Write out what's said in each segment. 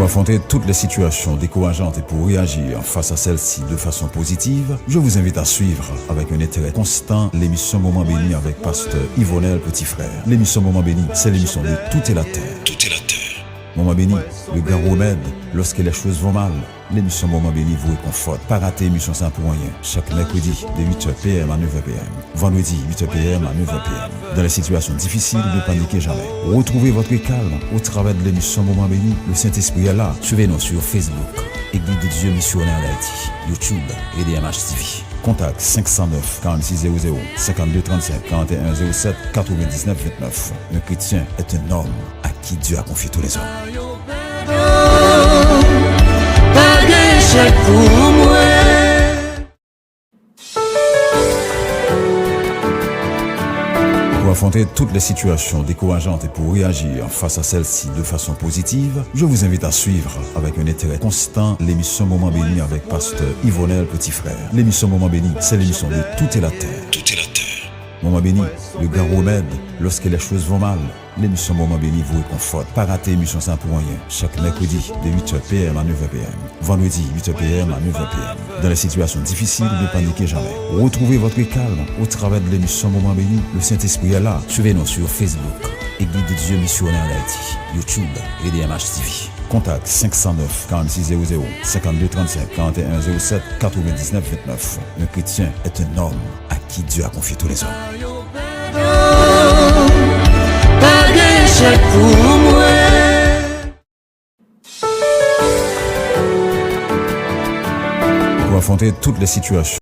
Pour affronter toutes les situations décourageantes et pour réagir face à celles-ci de façon positive, je vous invite à suivre avec un intérêt constant l'émission Moment Béni avec Pasteur Yvonel Petit Frère. L'émission Moment Béni, c'est l'émission de Tout est la Terre. Tout est la Terre. Moment Béni, le grand remède lorsque les choses vont mal. L'émission Moment Béni vous réconforte. Pas rater l'émission sans pour rien. Chaque mercredi de 8h PM à 9h PM. Vendredi 8h PM à 9h PM. Dans les situations difficiles, ne paniquez jamais. Retrouvez votre calme au travers de l'émission Moment Béni. Le Saint-Esprit est là. Suivez-nous sur Facebook, Église de Dieu Missionnaire d'Haïti, YouTube et DMH TV. Contact 509 4600 52 35 41 07 99 29. Un chrétien est un homme à qui Dieu a confié tous les hommes. Pour affronter toutes les situations décourageantes et pour réagir face à celles-ci de façon positive, je vous invite à suivre avec un intérêt constant l'émission Moment Béni avec Pasteur Yvonel Petit Frère. L'émission Moment Béni, c'est l'émission de Tout est la Terre. Tout est la Terre. Moment Béni, le grand remède lorsque les choses vont mal. L'émission Moment Béni vous réconforte. Pas rater l'émission sans pour rien. Chaque mercredi de 8h PM à 9h PM. Vendredi 8h PM à 9h PM. Dans les situations difficiles, ne paniquez jamais. Retrouvez votre calme au travers de l'émission Moment Béni. Le Saint-Esprit est là. Suivez-nous sur Facebook, Église de Dieu Missionnaire d'Haïti, YouTube et DMH TV. Contact 509 4600 52 35 41 07 99 29. Un chrétien est un homme à qui Dieu a confié tous les hommes. Pour affronter toutes les situations.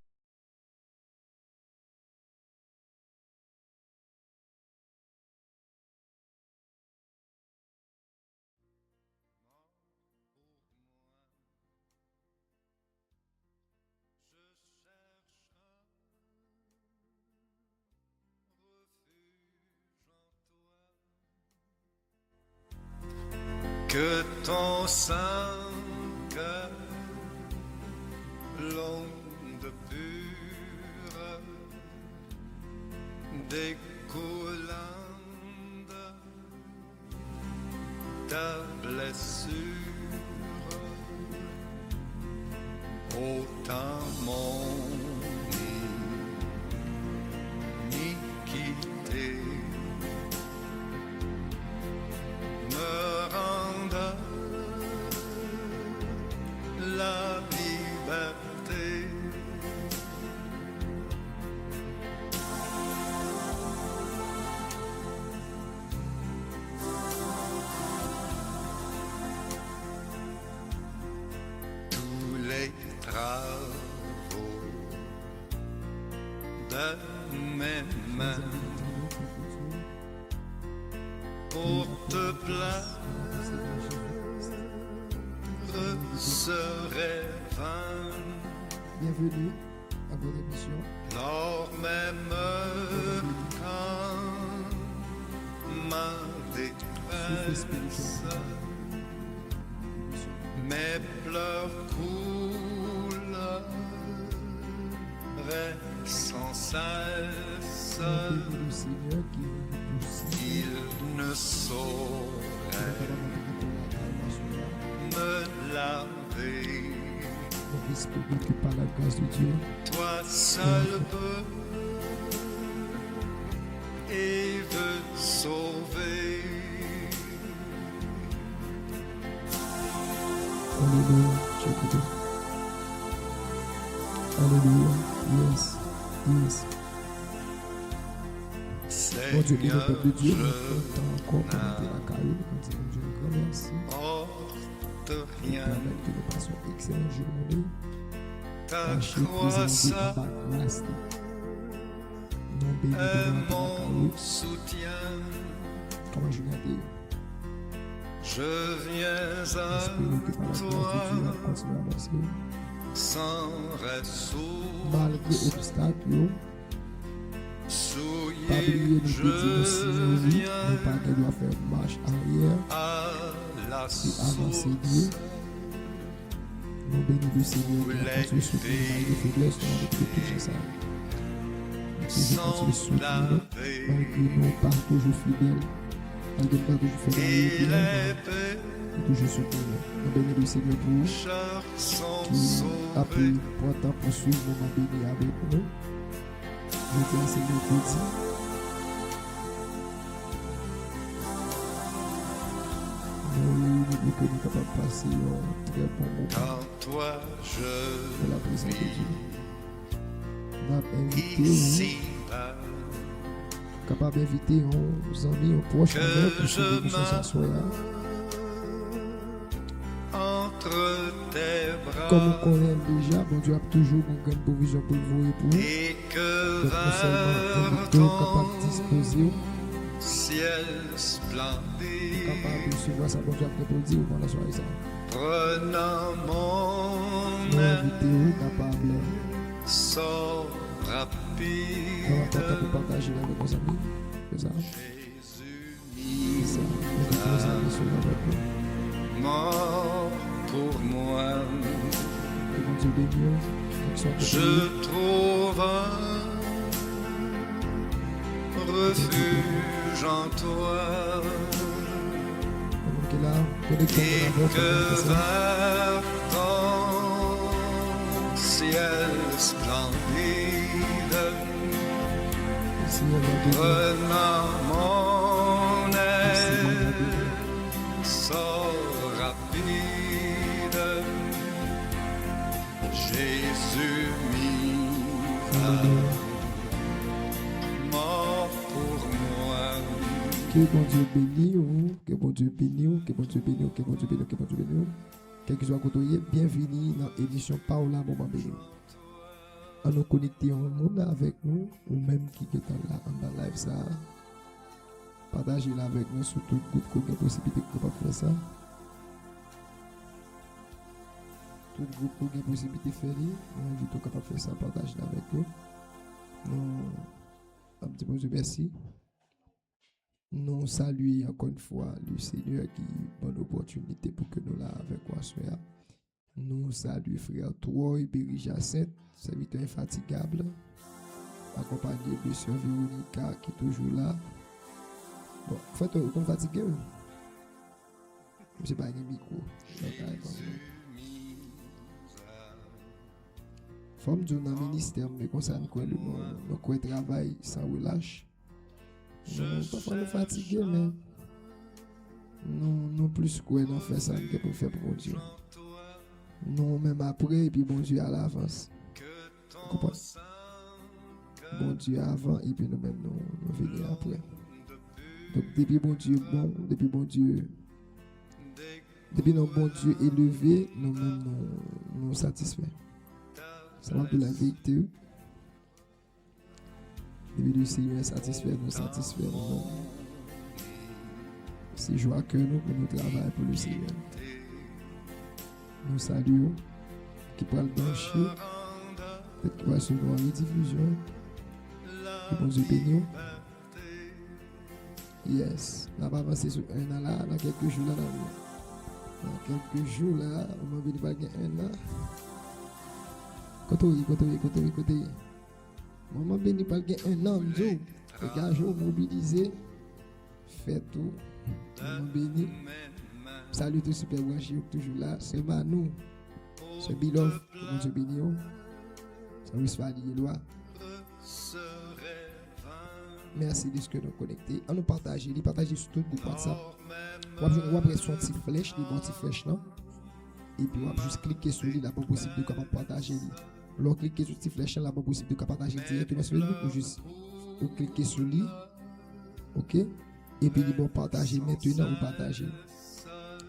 Que ton saint cœur, l'onde pure, découlant de ta blessure, autant mon iniquité me rende la liberté. Tous les travaux de mes mains pour te plaire serait vain. Bienvenue à votre émission. Lors même quand ma détresse, mes pleurs couleraient sans cesse. Il ne saurait me laver. Par la grâce de Dieu. Toi seul peux et veux sauver. Alléluia. J'écoute. Alléluia. Yes. Yes. Bon Dieu, béni peuple de Dieu, nous encore pour monter la caillou. Nous disons Dieu un grand merci. Rien. Permettre que nous passions excellente journée. Ta croissance est mon soutien. Comment je viens dire? Je viens à toi sans ressources. Malgré obstacles, souillé, je viens faire marche arrière à la et avancer source. Dieu. Nous bénissons le Seigneur qui a continué sur les faiblesses dans notre péché ça. Nous continuons sur nous, malgré nous, pas toujours fidèles, malgré pas toujours fidèles. toujours soutenir. Nous bénissons le Seigneur pour chers sont qui a pris sauvés. pour temps pour suivre le moment béni avec nous. Je dis à Seigneur petit. Nous que nous sommes capables de passer un très bon moment Quand toi je dans la présence de Dieu. Nous avons invité, ici-bas, capable d'inviter nos amis, nos proches, Que nos pour je que nous s'assoient là. entre tes Comme on bras connaît déjà, bon Dieu a toujours une grande provision pour vous et pour vous. et que Donc non seulement vers inviter, capable de disposer, ton ciel splendide, capable de recevoir sa bonne joie pour dire pendant la soirée ça. prenant mon Nous aile, inviter, capable de sors prendre un rapide, temps pour partager avec nos amis. C'est ça. Jésus C'est ça. Nous avons nos amis sur la route. mort pour moi. Et bon Dieu béni, qu'ils soient Je trouve un refuge en toi qui est là, connectés et avec que nous. vers ton ciel splendide, Ici, on va bénir. prenant mon Ici, on va aile, bénir. sors rapide, Jésus mis Alléluia. mort pour moi. Que bon Dieu bénisse vous, que bon Dieu bénisse vous, que bon Dieu bénisse vous, que bon Dieu bénisse vous, que bon Dieu bénisse vous. Quel que soit côté, bienvenue dans l'émission Paola Moment Béni. On nous connecter au monde avec nous, ou même qui est là en bas live ça. Partagez là avec nous sur tout groupe qui a possibilité de faire ça. Tout groupe qui a possibilité de faire, nous invitons capable de faire ça, partagez là avec eux. Nous, un petit peu de merci. Nous saluons encore une fois le Seigneur qui donne l'opportunité pour que nous là avec quoi soir. Nous saluons frère Troy Berry Jacinthe, serviteur infatigable, accompagné de sœur Véronica qui est toujours là. Bon, en fait, on est fatigué. Je ne sais pas, il y a un micro. Femme du ministère, mais concerne quoi le travail sans relâche. Nous parfois nous fatigués, mais nous plus quoi nous faire ça que pour faire pour Dieu. Nous même après et puis bon Dieu à l'avance. Vous comprenez? Bon Dieu avant et puis nous même nous venir après. Donc depuis bon Dieu bon, depuis bon Dieu, depuis nos bon Dieu élevé, nous même nous satisfaits. Ça va de la vérité. Depuis le Seigneur satisfait, nous satisfait nous-mêmes. C'est joie que nous pour nous travailler pour le Seigneur. Nous saluons qui peut le brancher, peut-être qui va recevoir une rediffusion. Que bon Dieu bénisse. Yes, là, va avancer sur un an là, dans quelques jours là. Dans quelques jours là, on m'a dit pas qu'il y a un an. Côté. Maman béni pas qu'il y a un an, nous. Regardez, mobilisé. Fait tout. Maman béni. Salut tout super branché, toujours là. C'est Manu. C'est Bilov. Mon Dieu béni. C'est Wisfali Eloa. Merci de ce que nous connectés. On nous partager, sur tout le groupe WhatsApp. On va presser son petit flèche, les bons petits flèches là. Et puis on va juste cliquer sur lui, là, pas possible de partager. Alors cliquez sur le petit flèche là, pas possible de partager directement sur Facebook ou juste ou cliquer sur lui. OK? Et puis bon partager maintenant ou partager.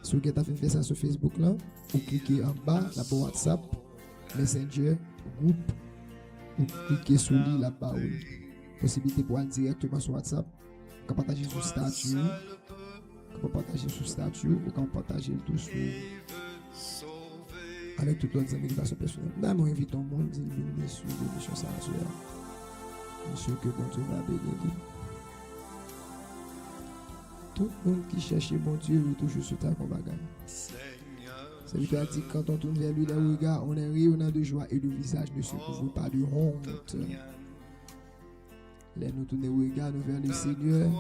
Si vous avez fait ça sur Facebook là, vous cliquez en bas là pour WhatsApp, Messenger, groupe, ou cliquez sur lui là-bas. Possibilité pour aller directement sur WhatsApp, vous pouvez partager sur statut, vous pouvez partager sur statut, ou quand partager tout sur avec toutes les amis de façon personnelle. Là, nous invitons le monde à venir sur l'émission Sarasua. Monsieur, que bon Dieu va bénir. Tout le monde qui cherche bon Dieu veut toujours se taire qu'on va gagner. Ça veut dire que quand on tourne vers lui, le regard, on est rayonnant de joie et le visage ne se couvre pas de honte. Là, nous tournons le regard vers le Seigneur.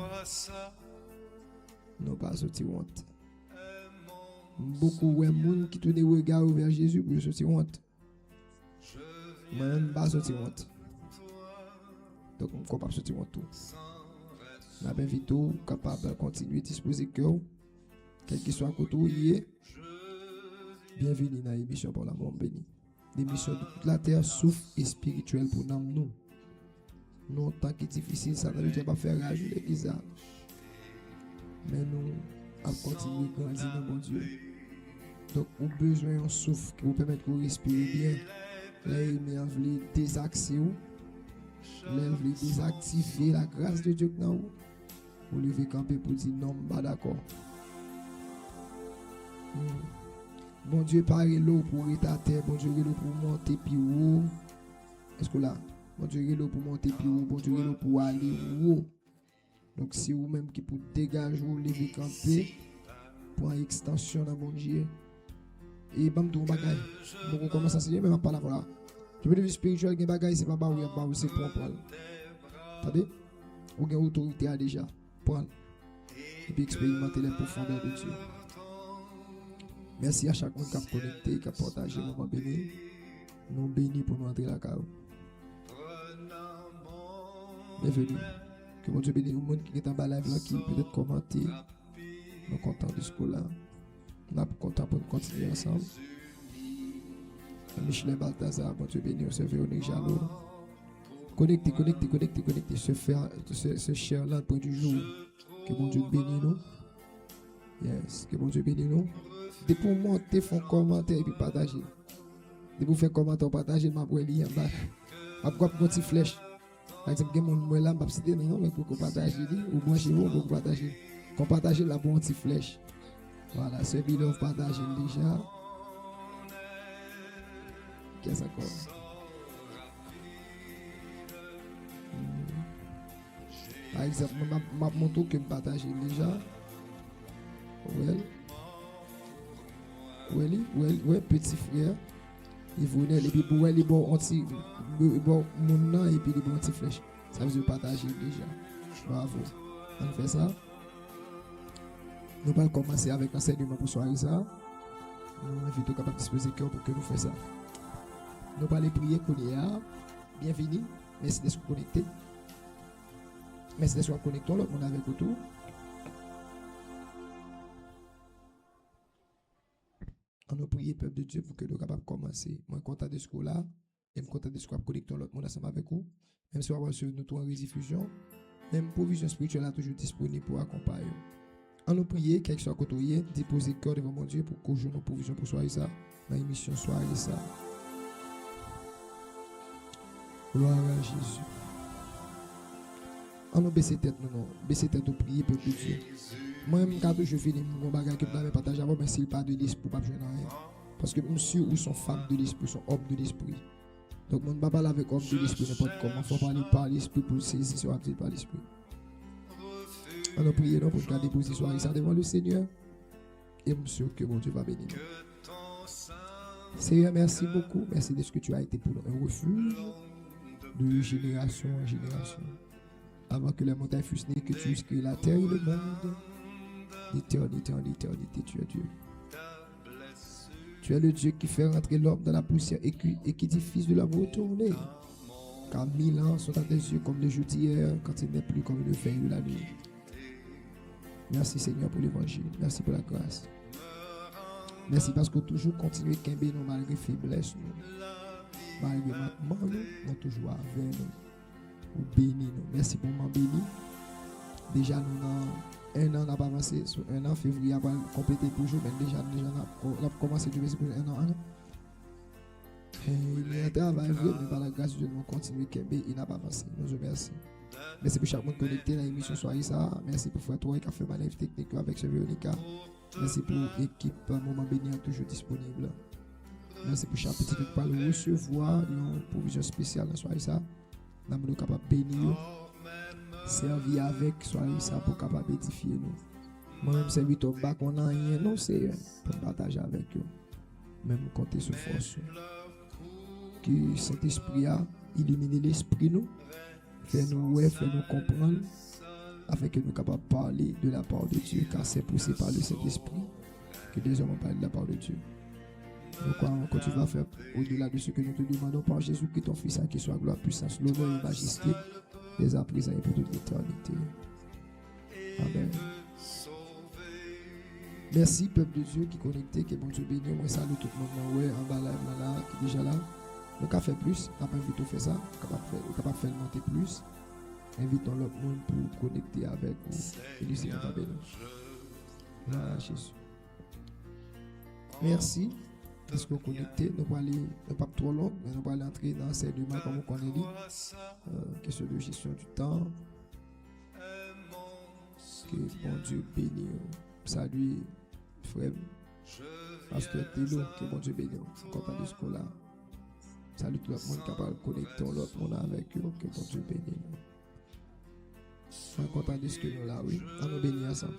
Nous pas sortir honte. Beaucoup de monde qui tourne le regard vers Jésus pour sortir honte. Moi-même, pas sortir honte. Donc, on est capable de sortir honte tout. On a invité tout capable de continuer à disposer cœur, quel que soit le côté où il est. Bienvenue dans l'émission pour l'amour béni. L'émission de toute la terre souffre et spirituelle pour nous. Nous, tant que difficile, ça ne veut pas faire rage l'église. Mais nous, à continuer à grandir dans mon Dieu. Donc, on a besoin d'un souffle qui vous permette de respirer bien. Là, il a voulu désactiver, désactiver la grâce de Dieu dans vous. Vous levez camper pour dire non, pas d'accord. Bon Dieu parle l'eau pour être à terre, bon Dieu l'eau pour monter plus haut. Est-ce que là, bon Dieu l'eau pour monter plus haut, bon Dieu l'eau pour aller haut. Donc si vous-même qui pour dégager, vous levez camper pour une extension dans mon Dieu. Et bam tout bagay. Donc on commence à se dire même pas là voilà. Tu veux devenir spirituel, gen bagay c'est pas ba ou c'est pour prendre. Attendez? Ou gen autorité a déjà prendre et puis expérimenter les profondeurs de Dieu. Merci à chaque monde qui a connecté, qui a partagé le moment béni. Nous bénis pour nous entrer la cave. Bienvenue. Que mon Dieu bénisse le monde qui est en bas live là, qui peut-être commenter. Nous sommes contents de ce coup-là. Nous sommes contents pour nous continuer ensemble. Michelin Balthazar, mon Dieu béni, c'est Véronique Jalot. Connectez. Ce cher là, pour du jour. Que mon Dieu bénisse nous. Yes, que mon Dieu bénisse nous. Dès pour monter, font commentaire et puis partager. Dès pour faire commentaire, partager, ma boîte en bas. Ma boîte pour une flèche. Par exemple, il y a mon là, je citer non, mais pour partager, ou moi chez vous, pour partager. Quand partager la bonne petite flèche. Voilà, ce vidéo partager déjà. Qu'est-ce encore? Par exemple, ma moto que je partage déjà. Ouais, petit frère. Il venait, et puis pour il bon anti bon mon et puis il bon anti flèche. Ça veut dire partager déjà. Bravo. On fait ça. Nous allons commencer avec l'enseignement pour soirée ça. Nous invitons capable de disposer cœur pour que nous fassions ça. Nous allons prier pour les bienvenue. Merci d'être connecté. Merci d'être connecté. L'autre monde avec autour. On nous prie, peuple de Dieu, pour que nous soyons capables de commencer. Moi, je suis content de ce coup-là. Et je suis content de ce qu'on a connecté l'autre monde ensemble avec vous. Même si on va suivre nous en rediffusion, même provision spirituelle est toujours disponible pour accompagner. On nous prie, quel que soit côté, déposer cœur devant mon Dieu pour que nous nos provisions pour soirée ça. Dans l'émission soirée ça. Gloire à Jésus. On nous baisse tête, nous, baisse tête pour prier, peuple de Dieu. Moi-même, quand je finis mon bagage que je vais partager avant, mais s'il pas de l'esprit, pas besoin de rien. Parce que monsieur ou sont femmes de l'esprit, sont hommes de l'esprit. Donc, on ne va pas parler avec homme de l'esprit, n'importe comment. Il faut parler par l'esprit pour saisir sur actif par l'esprit. On a prié pour garder position ça devant le Seigneur. Et je suis sûr que mon Dieu va bénir. Seigneur, merci beaucoup. Merci de ce que tu as été pour nous. Un refuge de génération en génération. Avant que les montagnes fussent nées, que tu créé la terre et le monde. D'éternité en éternité, tu es Dieu. Tu es le Dieu qui fait rentrer l'homme dans la poussière et qui dit fils de l'homme retourner. Car 1000 ans sont à tes yeux comme le jour d'hier, quand il n'est plus comme le fait de la nuit. Merci Seigneur pour l'évangile. Merci pour la grâce. Merci parce que toujours continuer à camber nous malgré faiblesse nous. Malgré manquement nous toujours avec nous. Ou béni nous. Merci pour m'en béni. Déjà nous un an n'a pas avancé. Sur un an, février va compléter pour jour, mais déjà on a commencé du pour un an. Il y a un travail vrai, mais par la grâce de Dieu, nous continuons à camber. Il n'a pas avancé. Nous vous remercions. Merci pour chaque monde connecté dans l'émission soirée ça. Merci pour Frère Toi qui a fait ma live technique avec ce Véronique. Merci pour l'équipe Moment Béni toujours disponible. Merci pour chaque petit qui peut recevoir une provision spéciale dans soirée ça. Nous sommes capables de bénir, servir avec soirée ça pour capable édifier nous. Moi-même, serviteur bas qu'on a rien, non, c'est pour partager avec eux. Même compter sur force. Que cet esprit a illuminé l'esprit nous. Fais nous comprendre, afin que nous soyons capables de parler de la part de Dieu, car c'est poussé par le Saint-Esprit. que des hommes ont parlé de la part de Dieu. Nous croyons que tu vas faire au-delà de ce que nous te demandons par Jésus, que ton Fils, à qui soit gloire, puissance, l'honneur et majesté, dès à présent et pour toute l'éternité. Amen. Merci, peuple de Dieu qui est connecté, qui est bon Dieu béni. Moi, salue tout le monde, ouais, en bas là, qui est déjà là. Nous avons fait plus, nous avons invité à faire ça, nous avons fait monter plus. Invitons l'autre monde pour connecter avec nous. Et le Seigneur va bénir. Voilà, Jésus. Merci. Parce que vous connectez, nous allons aller, pas trop long, mais nous allons entrer dans ces deux mois comme vous connaissez. Question de gestion du temps. Que bon Dieu bénisse. Salut, frère, pasteur Thélo, que bon Dieu bénisse. Je suis content de ce qu'on a. Salut tout le monde qui va connecter l'autre monde avec eux, que bon Dieu bénisse. Je suis content de ce que nous là, oui. On nous bénit ensemble.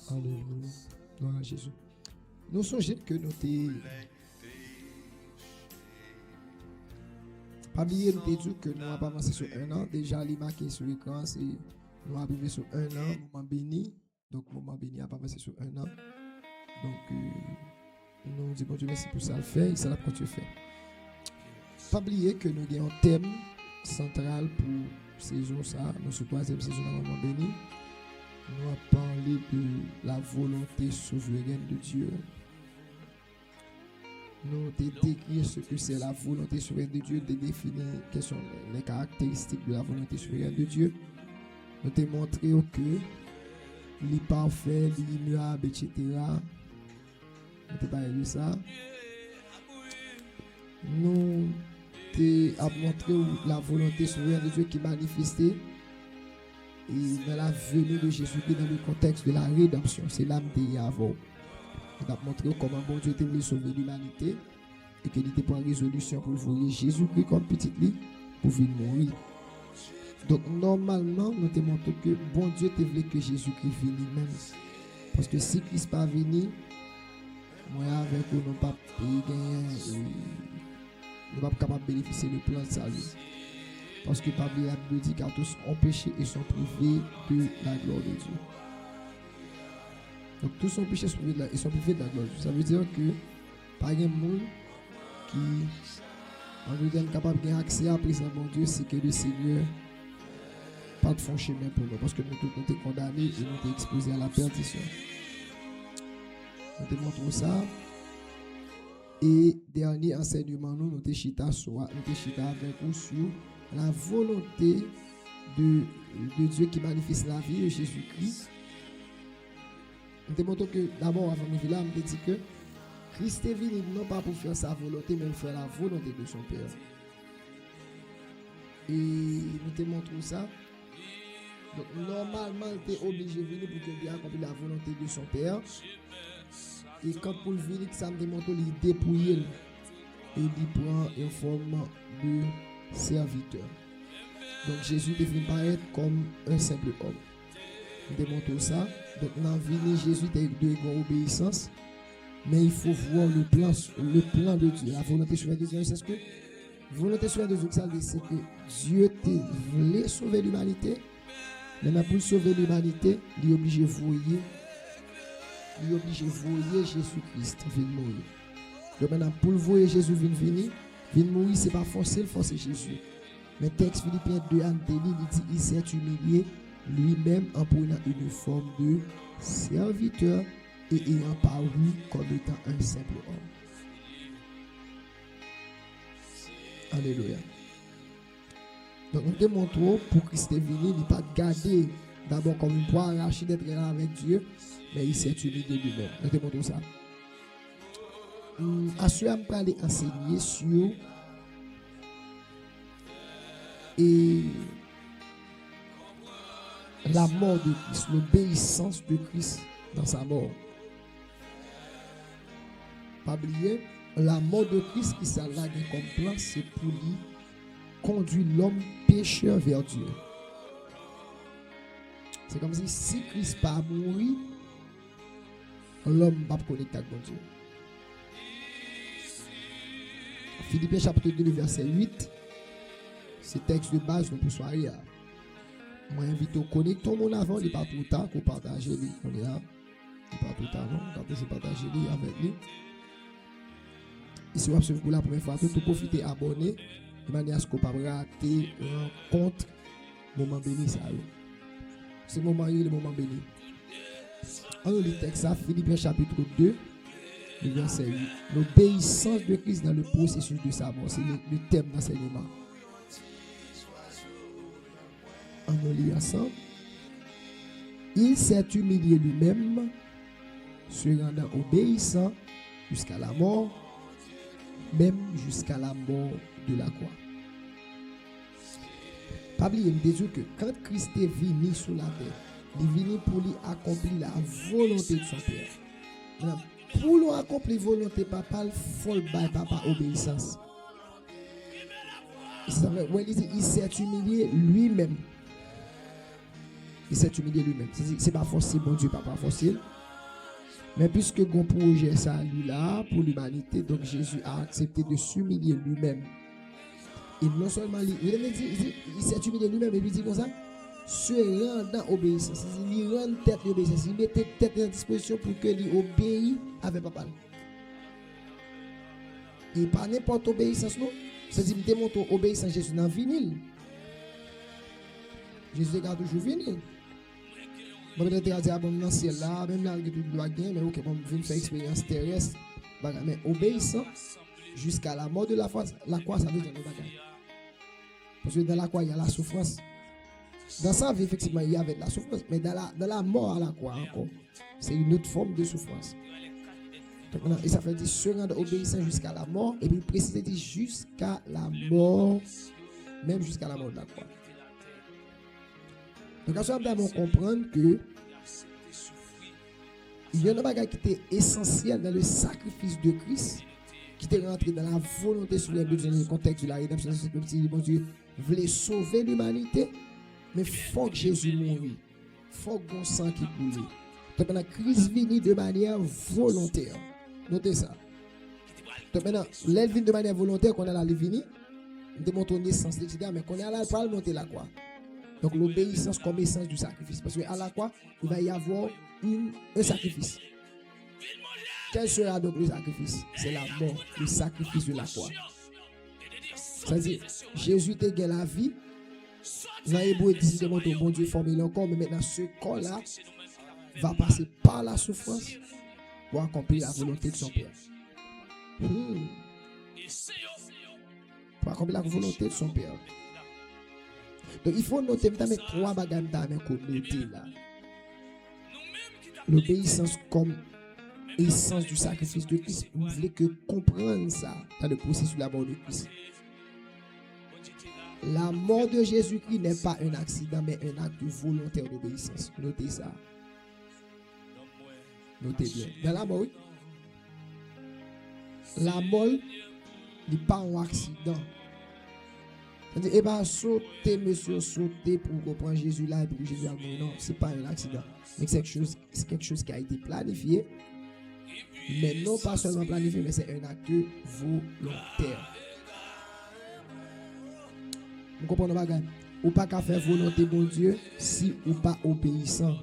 Alléluia. Gloire à Jésus. Nous songeons que nous t'es. Pas oublier nous t'ai dit que nous avons avancé sur 1 an. Déjà, les marqué sur l'écran, c'est nous avons arrivé sur 1 an, moment béni. Donc, moment béni a avancé sur 1 an. Donc, nous disons bon Dieu merci pour ça le fait et ça l'a continué faire. Pas oublier que nous avons un thème central pour saison ça, notre troisième saison de moment béni. Nous allons parler de la volonté souveraine de Dieu. Nous avons décrit ce que c'est la volonté souveraine de Dieu, de définir quelles sont les caractéristiques de la volonté souveraine de Dieu. Nous avons montré que les parfaits, les immuables, etc. Nous avons parlé de ça. Nous avons montré la volonté souveraine de Dieu qui est manifestée et dans la venue de Jésus-Christ dans le contexte de la rédemption. C'est l'âme de Yahvé. On a montré comment bon Dieu était venu sauver l'humanité et qu'il était pour résolution pour voyer Jésus-Christ comme petit lit pour venir mourir. Donc normalement, nous te montrons que bon Dieu te voulait que Jésus-Christ vienne même. Parce que si Christ pas venu, moi avec vous, nous ne pas gagner, nous ne pas capable de bénéficier du plan de salut. Parce que par la Bible dit car tous ont péché et sont privés de la gloire de Dieu. Donc tous sont péchés et sont privés de la gloire de Dieu. Ça veut dire que pas un monde qui est capable d'avoir accès à la présence de Dieu, c'est que le Seigneur pas de fond chemin pour nous. Parce que nous tous nous sommes condamnés et nous sommes exposés à la perdition. Nous te montrons ça. Et dernier enseignement, nous sommes chita avec vous sur la volonté de Dieu qui manifeste la vie de Jésus-Christ. Nous te montrons que d'abord, avant de venir là, on te dit que Christ est venu non pas pour faire sa volonté, mais pour faire la volonté de son Père. Et nous te montrons ça. Donc, normalement, il était obligé de venir pour qu'il accomplisse la volonté de son Père. Et quand pour le venir, ça me démontre qu'il dépouille et il prend une forme de serviteur. Donc, Jésus devait paraître comme un simple homme. Nous démontrons ça. Donc, dans la vie, Jésus était de grande obéissance. Mais il faut voir le plan de Dieu, la volonté souveraine de Dieu. C'est ce que la volonté souveraine de Dieu, c'est que Dieu voulait sauver l'humanité. Mais pour sauver l'humanité, il est obligé de voyer Jésus-Christ venir mourir. Donc maintenant, pour le voyer Jésus venir mourir, ce n'est pas forcer Jésus. Mais texte Philippiens 2, il dit il s'est humilié lui-même en prenant une forme de serviteur et ayant paru comme étant un simple homme. Alléluia. Donc nous démontrons pour Christ venu, il n'est pas gardé d'abord comme une poire arrachée d'être là avec Dieu, mais il s'est humilié lui-même. Nous démontrons ça. À ce moment, je vais enseigner sur et la mort de Christ, l'obéissance de Christ dans sa mort. Pas oublier, la mort de Christ qui s'est là comme plan, c'est pour lui conduire l'homme pécheur vers Dieu. C'est comme si Christ pas mourir, l'homme va connecter avec Dieu. Philippiens chapitre 2, verset 8, c'est texte de base nous pour soirée. Moi, invite au connecter mon avant, il pas tout le temps, qu'on partage lui. On est là. Il pas tout le temps, non. On a toujours partagé lui avec lui. Et si vous avez pour la première fois, tout profiter, abonner, de manière à ce qu'on ne pas rater un compte, moment béni, ça. C'est le moment béni. On lit le texte, ça, Philippiens chapitre 2, le verset 8. L'obéissance de Christ dans le processus de sa mort, c'est le thème d'enseignement. On lit ensemble. Il s'est humilié lui-même, se rendant obéissant jusqu'à la mort, même jusqu'à la mort de la croix. Pas oublier de dire que quand Christ est venu sur la terre, il est venu pour lui accomplir la volonté de son Père. Maintenant, pour lui accomplir la volonté de papa, il faut le bail papa obéissance. Il s'est humilié lui-même. Il s'est humilié lui-même. C'est pas facile, bon Dieu, pas facile. Mais puisque mon projet ça lui là pour l'humanité, donc Jésus a accepté de s'humilier lui-même. Et non seulement il s'est humilié lui-même et lui dit comme ça, se rendant obéissance. Il rend tête l'obéissance. Il mettait tête en disposition pour que lui obéisse avec papa. Et pas n'importe obéissance non. C'est-à-dire qu'il démontre obéissance Jésus dans vinyle. Jésus regarde toujours vinyle. Bon, peut-être à dire, bon, dans ciel là, même là, il doit gagner, mais ok, bon, je viens faire expérience terrestre. Mais obéissant jusqu'à la mort de la croix, ça veut dire le bagage. Parce que dans la croix, il y a la souffrance. Dans sa vie, effectivement, il y avait de la souffrance, mais dans la mort à la croix, encore, c'est une autre forme de souffrance. Donc, et ça fait dire se rendre obéissant jusqu'à la mort, et puis préciser jusqu'à la mort, même jusqu'à la mort de la croix. Donc, à ce moment-là, on comprend que il y a un bagage qui était essentiel dans le sacrifice de Christ, qui était rentré dans la volonté souveraine de Dieu dans le contexte de la rédemption. C'est comme si bon Dieu voulait sauver l'humanité, mais il faut que Jésus mourût. Il faut que bon sang qui coule. Donc, maintenant, Christ vient de manière volontaire. Notez ça. Donc, maintenant, l'aile vient de manière volontaire, qu'on a la Lévini, on démontre naissance, etc. Mais qu'on a là, pas monter la croix. Donc l'obéissance comme essence du sacrifice. Parce qu'à la croix, il va y avoir un sacrifice. Quel sera donc le sacrifice? C'est la mort, le sacrifice de la croix. C'est-à-dire, Jésus te gagne la vie. Dans l'hébreu, il dit que bon Dieu formé encore, mais maintenant ce corps-là va passer par la souffrance pour accomplir la volonté de son Père. Pour accomplir la volonté de son Père. Donc il faut noter mettre trois bagages qu'on note là. L'obéissance comme essence du sacrifice de Christ. Vous voulez que comprendre ça dans le processus de la mort de Christ. La mort de Jésus-Christ n'est pas un accident, mais un acte volontaire d'obéissance. Notez ça. Notez bien. Dans la mort, oui. La mort n'est pas un accident. C'est-à-dire, eh bien, sauter, monsieur, sauter pour reprendre Jésus là et pour Jésus à mourir. Non, ce n'est pas un accident. Mais c'est quelque chose qui a été planifié. Mais non pas seulement planifié, mais c'est un acte volontaire. Vous comprenez, bagage? Ou pas qu'à faire volonté de mon Dieu si ou pas obéissant.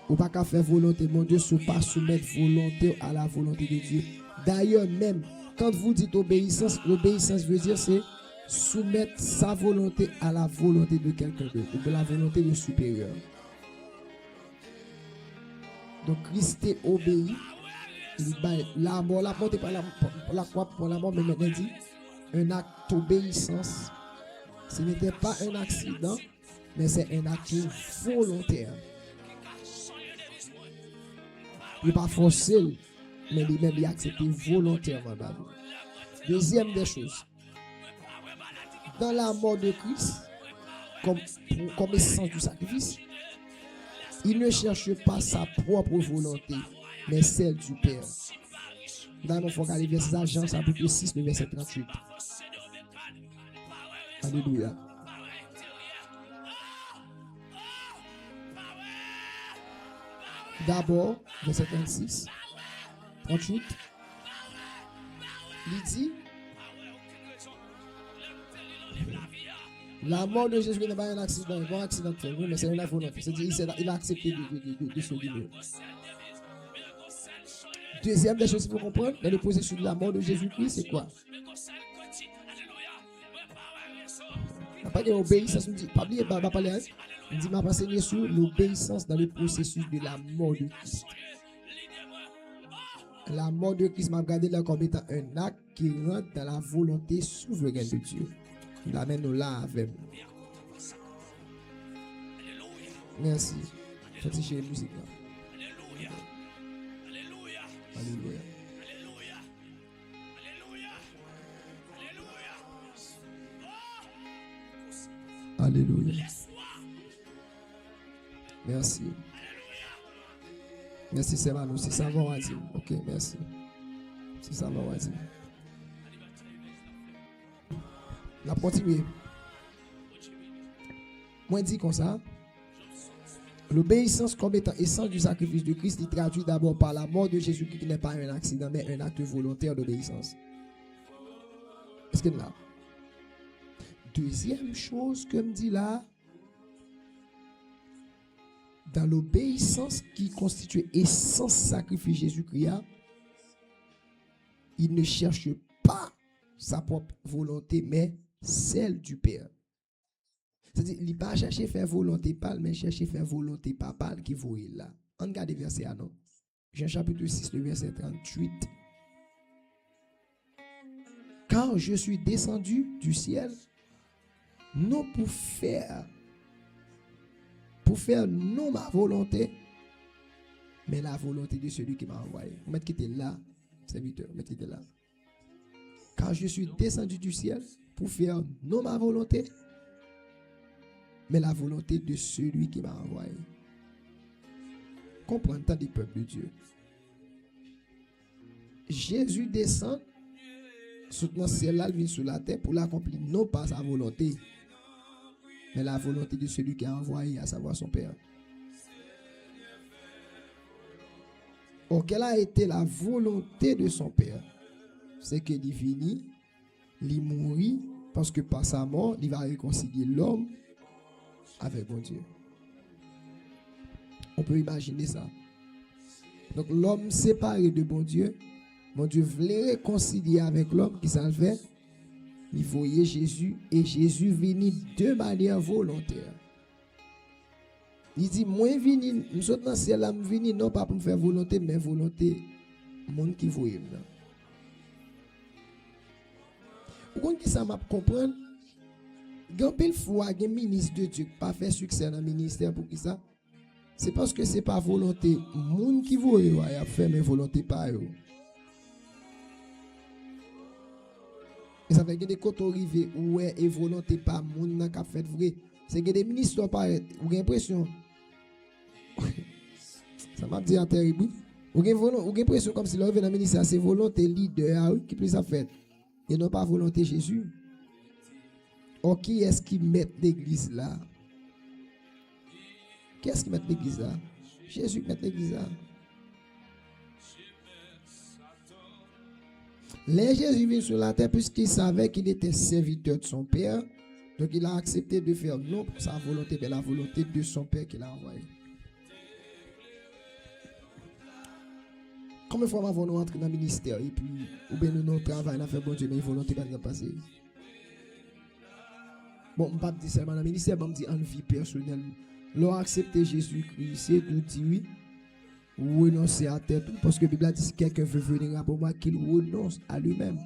Ou pas qu'à faire volonté de mon Dieu si ou pas soumettre volonté à la volonté de Dieu. D'ailleurs, même quand vous dites obéissance, l'obéissance veut dire c'est soumettre sa volonté à la volonté de quelqu'un d'autre ou de la volonté de supérieur. Donc Christ est obéi. La mort, la mort n'est pas la croix pour la mort, mais maintenant dit un acte d'obéissance. Ce n'était pas un accident, mais c'est un acte volontaire. Il n'est pas forcé, mais lui-même il a accepté volontairement. Deuxième des choses. Dans la mort de Christ, comme essence du sacrifice, il ne cherche pas sa propre volonté, mais celle du Père. Dans mon faut aller vers Jean chapitre 6, le verset 38. Alléluia. D'abord, verset 36, 38, il dit, La mort de Jésus n'est pas un accident, pas un accident de fait, oui, mais c'est une volonté. C'est-à-dire il a accepté de se libérer. Deuxième des choses qu'il faut comprendre dans le processus de la mort de Jésus-Christ, c'est quoi? Il n'y a pas d'obéissance. Pas oublier, pas parler. Il dit, m'a enseigné sur l'obéissance dans le processus de la mort de Christ. La mort de Christ m'a regardé là comme étant un acte qui rentre dans la volonté souveraine de Dieu. Il amène nous là avec nous. Merci. Faites chez la musique là. Alléluia. Alléluia. Merci. Merci, c'est Manu. C'est ça, on va dire. Ok, merci. C'est ça, on va dire. On va continuer. Moi, je dis comme ça. L'obéissance comme étant essence du sacrifice de Christ, il traduit d'abord par la mort de Jésus qui n'est pas un accident, mais un acte volontaire d'obéissance. Est-ce que là? Deuxième chose que me dit là, dans l'obéissance qui constitue essence sacrifice Jésus-Christ, il ne cherche pas sa propre volonté, mais celle du Père. C'est-à-dire, il n'a pas cherché faire volonté pâle, mais chercher faire volonté papale qui vous est là. On regarde le verset non. Jean chapitre 6, le verset 38. Car je suis descendu du ciel, non pour faire non ma volonté, mais la volonté de celui qui m'a envoyé. Vous mettez qui était là, serviteur, mettez qui était là. Car je suis descendu du ciel pour faire non ma volonté, mais la volonté de celui qui m'a envoyé. Comprends tant des peuples de Dieu. Jésus descend, soutenant ciel-là, il vient sur la terre pour l'accomplir non pas sa volonté, mais la volonté de celui qui a envoyé, à savoir son Père. Or, quelle a été la volonté de son Père? C'est qu'il finit, il mourit, parce que par sa mort, il va réconcilier l'homme avec bon Dieu. On peut imaginer ça. Donc l'homme séparé de bon Dieu voulait réconcilier avec l'homme qui s'en fait. Il voyait Jésus et Jésus venait de manière volontaire. Il dit, moi vini, nous sommes dans le ciel, je vini non pas pour me faire volonté, mais volonté monde qui voyait. Vous comprenez que ça m'a comprendre? Quand il faut un ministre de Dieu pas faire succès dans le ministère pour qui ça? C'est parce que c'est pas volonté monde qui voyait a fait mais volonté pas eux. Et ça fait que des côtés arrivés où est volonté pas monde qui a fait vrai. C'est que des ministres paraît ou l'impression ça m'a dit en terrible. Ou l'impression comme si l'arrivée dans le ministère c'est volonté leader qui plus a fait et non pas volonté Jésus. Or, qui est-ce qui met l'église là? Qui est-ce qui met l'église là? Jésus qui met l'église là. Les Jésus vient sur la terre puisqu'il savait qu'il était serviteur de son Père. Donc il a accepté de faire non pour sa volonté, mais la volonté de son Père qu'il a envoyé. Combien de fois nous entrer dans le ministère et puis, ou bien nous travaillons, nous fait bon Dieu, mais la volonté va pas passer. Bon, je ne vais pas dire seulement dans le ministère, je vais dire en vie personnelle. L'on a accepté Jésus-Christ, c'est de dire oui, ou renoncer à tête, parce que la Bible dit si quelqu'un veut venir pour moi, qu'il renonce à lui-même.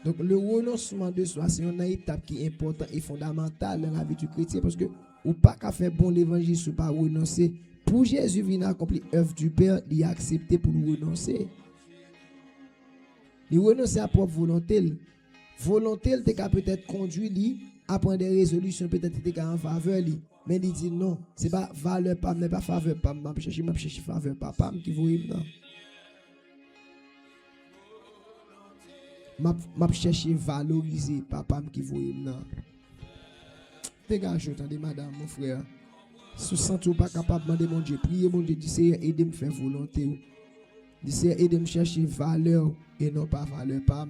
Donc, le renoncement de soi, c'est une étape qui est importante et fondamentale dans la vie du chrétien, parce que ou pas qu'à faire bon l'évangile, ou pas renoncer. Pour Jésus venir accomplir l'œuvre du Père, il a accepté pour nous renoncer. Il renonce à propre volonté. Volonté, il t'a peut-être conduit à prendre des résolutions, peut-être en faveur. Mais il dit non, ce n'est pas valeur, pas, mais pas faveur, pas. Je cherche faveur, pas, qui vous non. Je cherche valoriser, papa qui vous non. Dégage, attendez, madame, mon frère. Si vous sentez pas capable de demander mon Dieu, priez mon Dieu, dites aidez-moi à faire volonté. Dites aidez-moi à chercher valeur et non pas valeur, pas.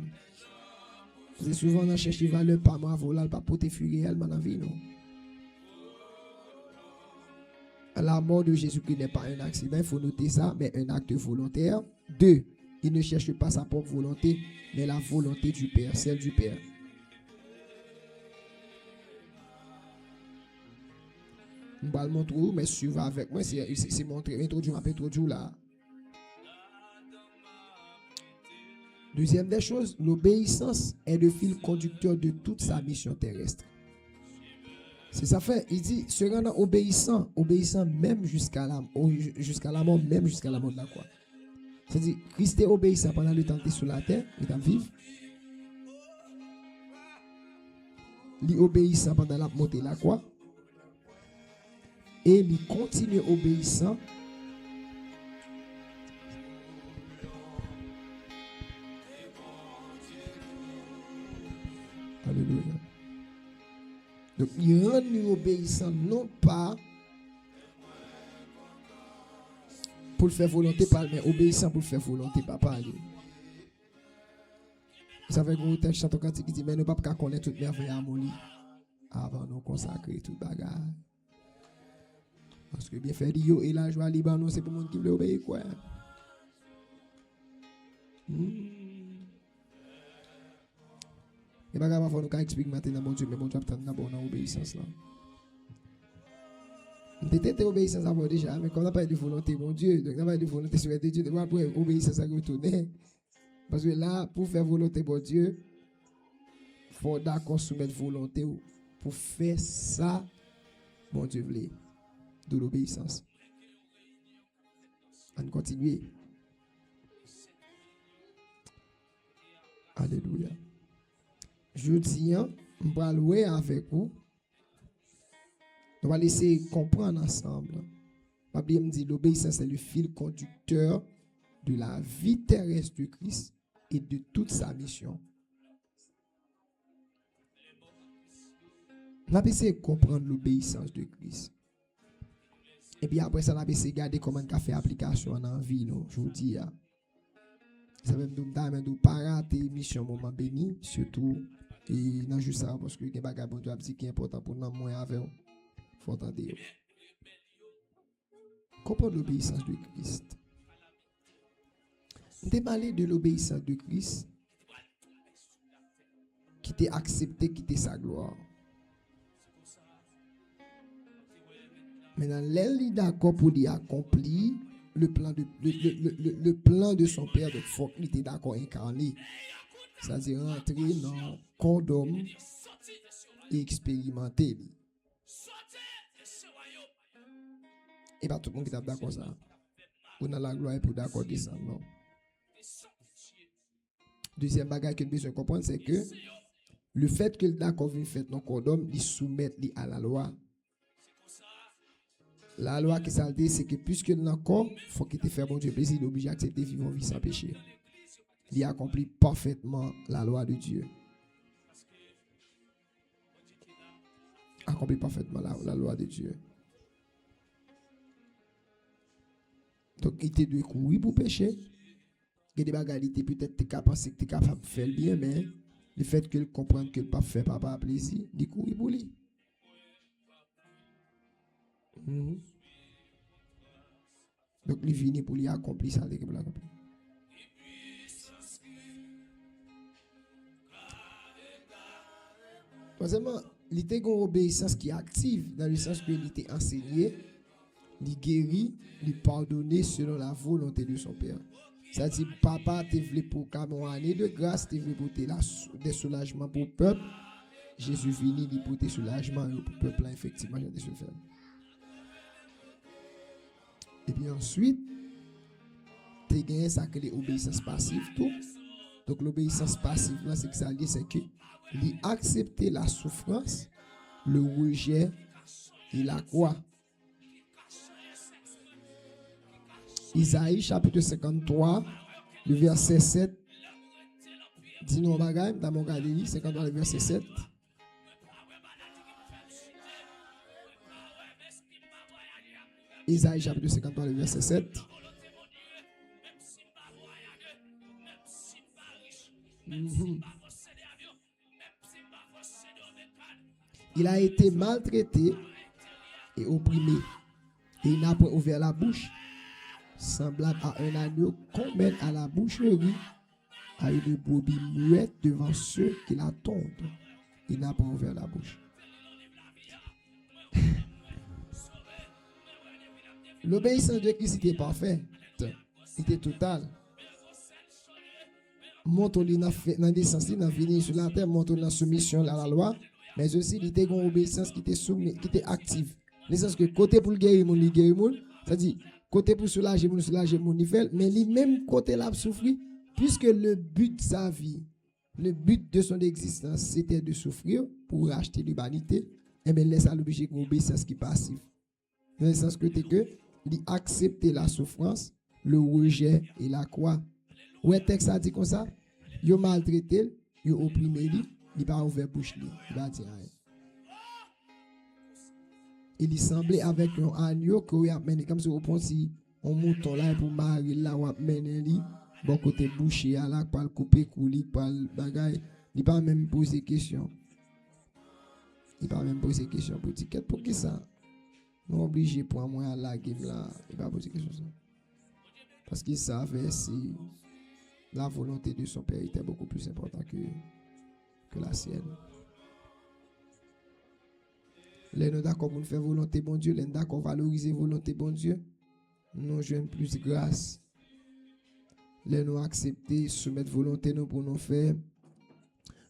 C'est souvent on cherche valeur pas moi voler pas porter furie réellement dans vie non. La mort de Jésus-Christ n'est pas un accident, il faut noter ça, mais un acte volontaire. 2. Il ne cherche pas sa propre volonté, mais la volonté du Père, celle du Père. Je vais le montrer, mais suivez avec moi, c'est montré, introduit là. Deuxième des choses, l'obéissance est le fil conducteur de toute sa mission terrestre. C'est ça fait, il dit, se rendant obéissant même jusqu'à la mort, même jusqu'à la mort de la croix. C'est-à-dire, Christ est obéissant pendant le temps qu'il est sur la terre, il est vivre. Il est obéissant pendant la montée de la croix. Et il continue obéissant. Alléluia. Donc, il rend nous obéissant non pas pour le faire volonté par, mais obéissant pour le faire volonté par parler. Vous savez, quand vous chantez quand il dit, mais nous ne pouvons pas connaître toute merveille à mon lit avant nous consacrer toute bagarre. Parce que bien fait, yo et la joie Libanon, c'est pour le monde qui veut obéir quoi. Et pas grave, nous expliquer maintenant, mon Dieu, mais mon Dieu, d'abord dans l'obéissance là. Peut-être obéissance avant déjà, mais quand on n'a pas de volonté, mon Dieu, donc on n'a pas de volonté sur Dieu, de voir pour obéissance à retourner. Parce que là, pour faire volonté pour Dieu, il faut d'accord soumettre volonté pour faire ça, mon Dieu, voulait. De l'obéissance. On continue. Alléluia. Je dis, on va louer avec vous. On va laisser comprendre ensemble. La Bible me dit l'obéissance est le fil conducteur de la vie terrestre de Christ et de toute sa mission. On va essayer de comprendre l'obéissance de Christ. Et puis après ça, on va essayer de regarder comment on fait application dans la vie, je vous dis. Ça va nous pas rater mission moment béni, surtout et non juste ça parce que les bagages bon Dieu qui est important pour nous moins avec vous. Faut entendre. Comprendre l'obéissance de Christ. On t'a parlé de l'obéissance de Christ qui t'a accepté, qui t'a sa gloire. Maintenant, l'elle est d'accord pour lui accomplir le plan de son Père, donc il faut qu'il était d'accord incarné. C'est-à-dire entrer dans le corps d'homme et expérimenter. Et pas tout le monde qui est d'accord ça. On a la gloire pour d'accord descendre, non. Deuxième bagage que nous devons comprendre, c'est que le fait que le d'accord vient fait dans le corps d'homme, il soumet à la loi. La loi qui s'est dit, c'est que puisque dans le corps, il faut qu'il te fasse bon Dieu plaisir, il est obligé d'accepter vivre une vie sans péché. Il accomplit parfaitement la loi de Dieu. Accomplit parfaitement la loi de Dieu. Donc, il te doit courir pour pécher. Il y a des bagalités, peut-être que tu penses que tu es capable de faire le bien, mais le fait qu'il comprenne que le pas fait pas plaisir, il courir pour lui. Donc, il vient pour lui accomplir ça. Troisièmement, il était une obéissance qui est active dans le sens que il était enseigné, il guérit, il pardonné selon la volonté de son Père. C'est-à-dire, papa, tu voulais pour une année de grâce, tu voulais pour des soulagements pour le peuple. Jésus venu, il pour des soulagements pour le peuple, effectivement, j'ai déjà fait. Et puis ensuite, tu as gagné ça que l'obéissance passive tout. Donc l'obéissance passive, là, c'est que ça dit, c'est que il accepter la souffrance, le rejet et la croix. Isaïe chapitre 53, le verset 7. Dis-nous bagaille, dans mon galerie, 53, le verset 7. Isaïe chapitre 53, le verset 7. Il a été maltraité et opprimé. Et il n'a pas ouvert la bouche, semblable à un agneau qu'on mène à la boucherie, à une brebis muette devant ceux qui l'attendent. Il n'a pas ouvert la bouche. L'obéissance de Christ était parfaite, était totale. Montre-lui dans la descente, dans venir sur la terre, montre-lui dans soumission à la loi, mais aussi il était une obéissance qui était soumise, qui était active. Le sens que côté pour le guérir, il guérit, c'est-à-dire côté pour soulager, il fait, mais lui même côté là souffrir, puisque le but de sa vie, le but de son existence, c'était de souffrir pour racheter l'humanité, et bien laisse à l'objet une obéissance qui est passive. Dans le sens que il accepter la souffrance, le rejet et la croix. Ouais, texte a dit comme ça, il maltraité, il opprimé, il pas ouvert bouche, il va dire rien. Il semblait avec un agneau que a mené comme si on prend si on mouton là pour marier là on a mené lui bon côté bouché là pour le couper coulis pour le bagaille, il pas même poser question. Il pas même poser question pour dire pour qui ça? Nous obligé pour moi à la game là, il va poser question ça. Parce qu'il savait si la volonté de son père était beaucoup plus importante que la sienne. Les nous d'accord pour faire volonté bon Dieu, les d'accord valoriser volonté bon Dieu, nous jouons plus grâce. Les nous accepter soumettre volonté nous pour nous faire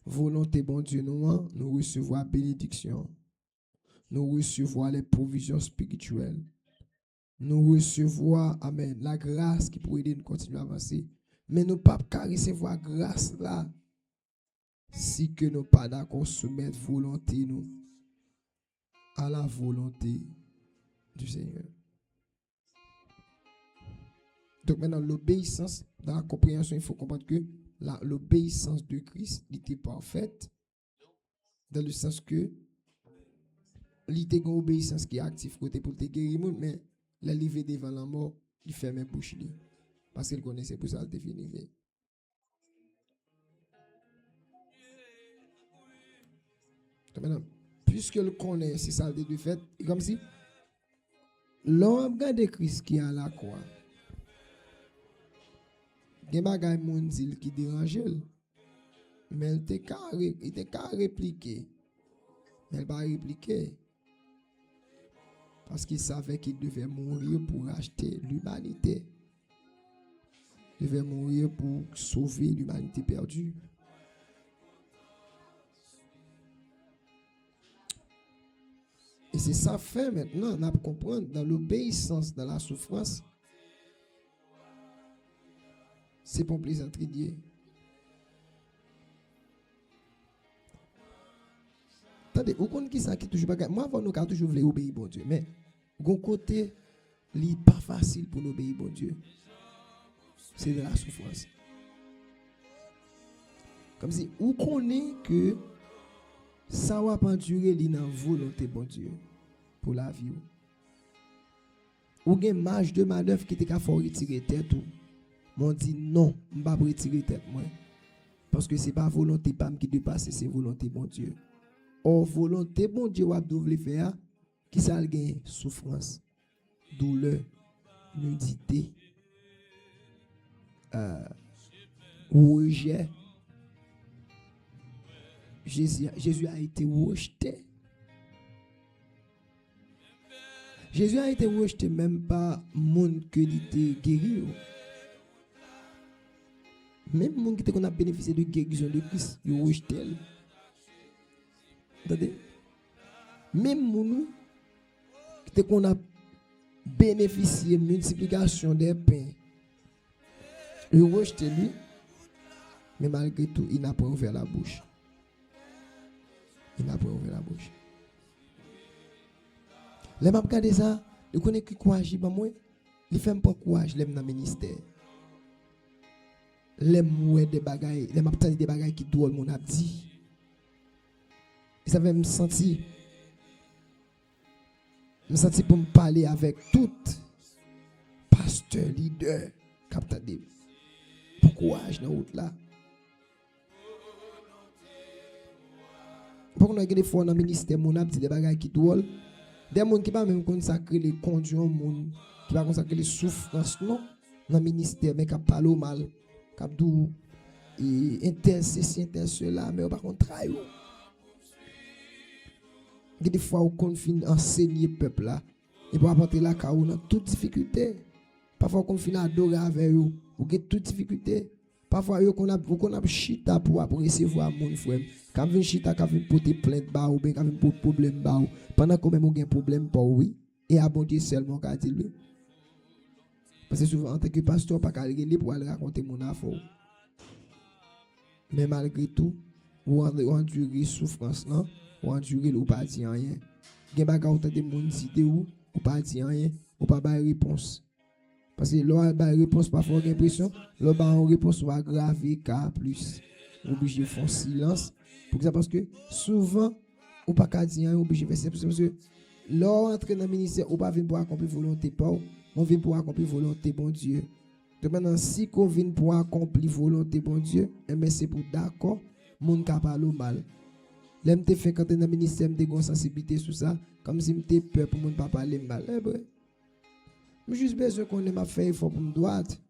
volonté bon Dieu nous recevoir bénédiction. Nous recevoir les provisions spirituelles. Nous recevoir amen la grâce qui pourrait aider nous continuer à avancer. Mais nous pas recevoir grâce là si que nous pas d'accord soumettre volonté nous à la volonté du Seigneur. Donc maintenant, l'obéissance, dans la compréhension, il faut comprendre que l'obéissance de Christ était parfaite, dans le sens que il était une obéissance qui est active côté pour te guérir, mais la livrer devant la mort, il ferme la bouche, parce qu'il connaissait pour ça, il définit. Donc maintenant, puisque le connaît, c'est ça de fait, comme si l'homme de Christ qui est à la croix, il y a des bagay qui dérange, mais il était qu'à répliquer. Mais il n'a pas répliqué. Parce qu'il savait qu'il devait mourir pour racheter l'humanité. Il devait mourir pour sauver l'humanité perdue. Et c'est ça fait maintenant, on a comprendre dans l'obéissance, dans la souffrance, c'est pour plaisanterie Dieu. Attendez, vous connaissez qui ça qui toujours pas. Moi, nous avons toujours voulu obéir bon Dieu, mais d'un côté, il n'est pas facile pour nous obéir bon Dieu. C'est de la souffrance. Comme si vous connaissez que ça va pas durer dans volonté bon Dieu pour la vie. Ou avez une marge de manœuvre qui était qu'à faire retirer tête ou m'ont dit non, je ne vais pas retirer tête moi parce que c'est pas volonté pas qui dépasse, c'est volonté bon Dieu. Or volonté bon Dieu va devrait faire qui ça gagne souffrance, douleur, nudité, rejet. Jésus a été rejeté. Jésus a été rejeté même pas monde que il était guéri. Même monde qui a bénéficié de guérison de Christ, il rejeté. Entendez? Même monde qui a bénéficié de multiplication des pains, il rejeté lui, mais malgré tout, il n'a pas ouvert la bouche. Il n'a pas ouvert la bouche. Les m'a regardé ça, il connaît que courage ba moi, il fait pas courage l'aime dans ministère. L'aime ouais des bagailles, l'aime attendre des bagailles qui drôle mon a dit. Et ça fait me sentir pour me parler avec tout pasteur, leader, capteur de courage dans route là. Par contre, des fois dans le ministère, on a dit des bagages qui drôles. Des gens qui pas même consacrer les conduits au monde, qui pas consacrer les souffrances non dans le ministère, mais qui parlent mal, qui dou et intel ceci intel cela, mais par contre travail. Des fois on confine enseigner peuple là et pour apporter la caou dans toute difficulté. Parfois on confine adorer avec eux, ou get toute difficulté. Parfois yo qu'on a chita pour recevoir mon frère. Quand vient chita quand vient porter plainte ba ou bien quand vient porter problème ba ou pendant que même on gain problème pas oui et à bon Dieu seulement qu'a dit lui. Parce que souvent en tant que pasteur pas qu'à aller pour aller raconter mon affaire. Mais malgré tout, ou endurer souffrance non, ou endurer ou pas dire rien. Gen baga ou tande moun cité ou pas dire rien, ou pas bailler réponse. Parce que l'on a une réponse parfois j'ai l'impression, l'on a une réponse ou aggraver car plus obligé de faire silence pour ça parce que souvent ou pas qu'à dire rien obligé de faire parce que l'on entre dans le ministère ou pas venir pour accomplir volonté pas on vient pour accomplir volonté bon Dieu. Donc maintenant si qu'on vient pour accomplir volonté bon Dieu, mais c'est pour d'accord monde qui parle mal. L'aime te fait quand dans le ministère me une sensibilité sur ça comme si me peur pour monde pas parler mal. Je juste besoin qu'on ait ma fait effort pour me droite.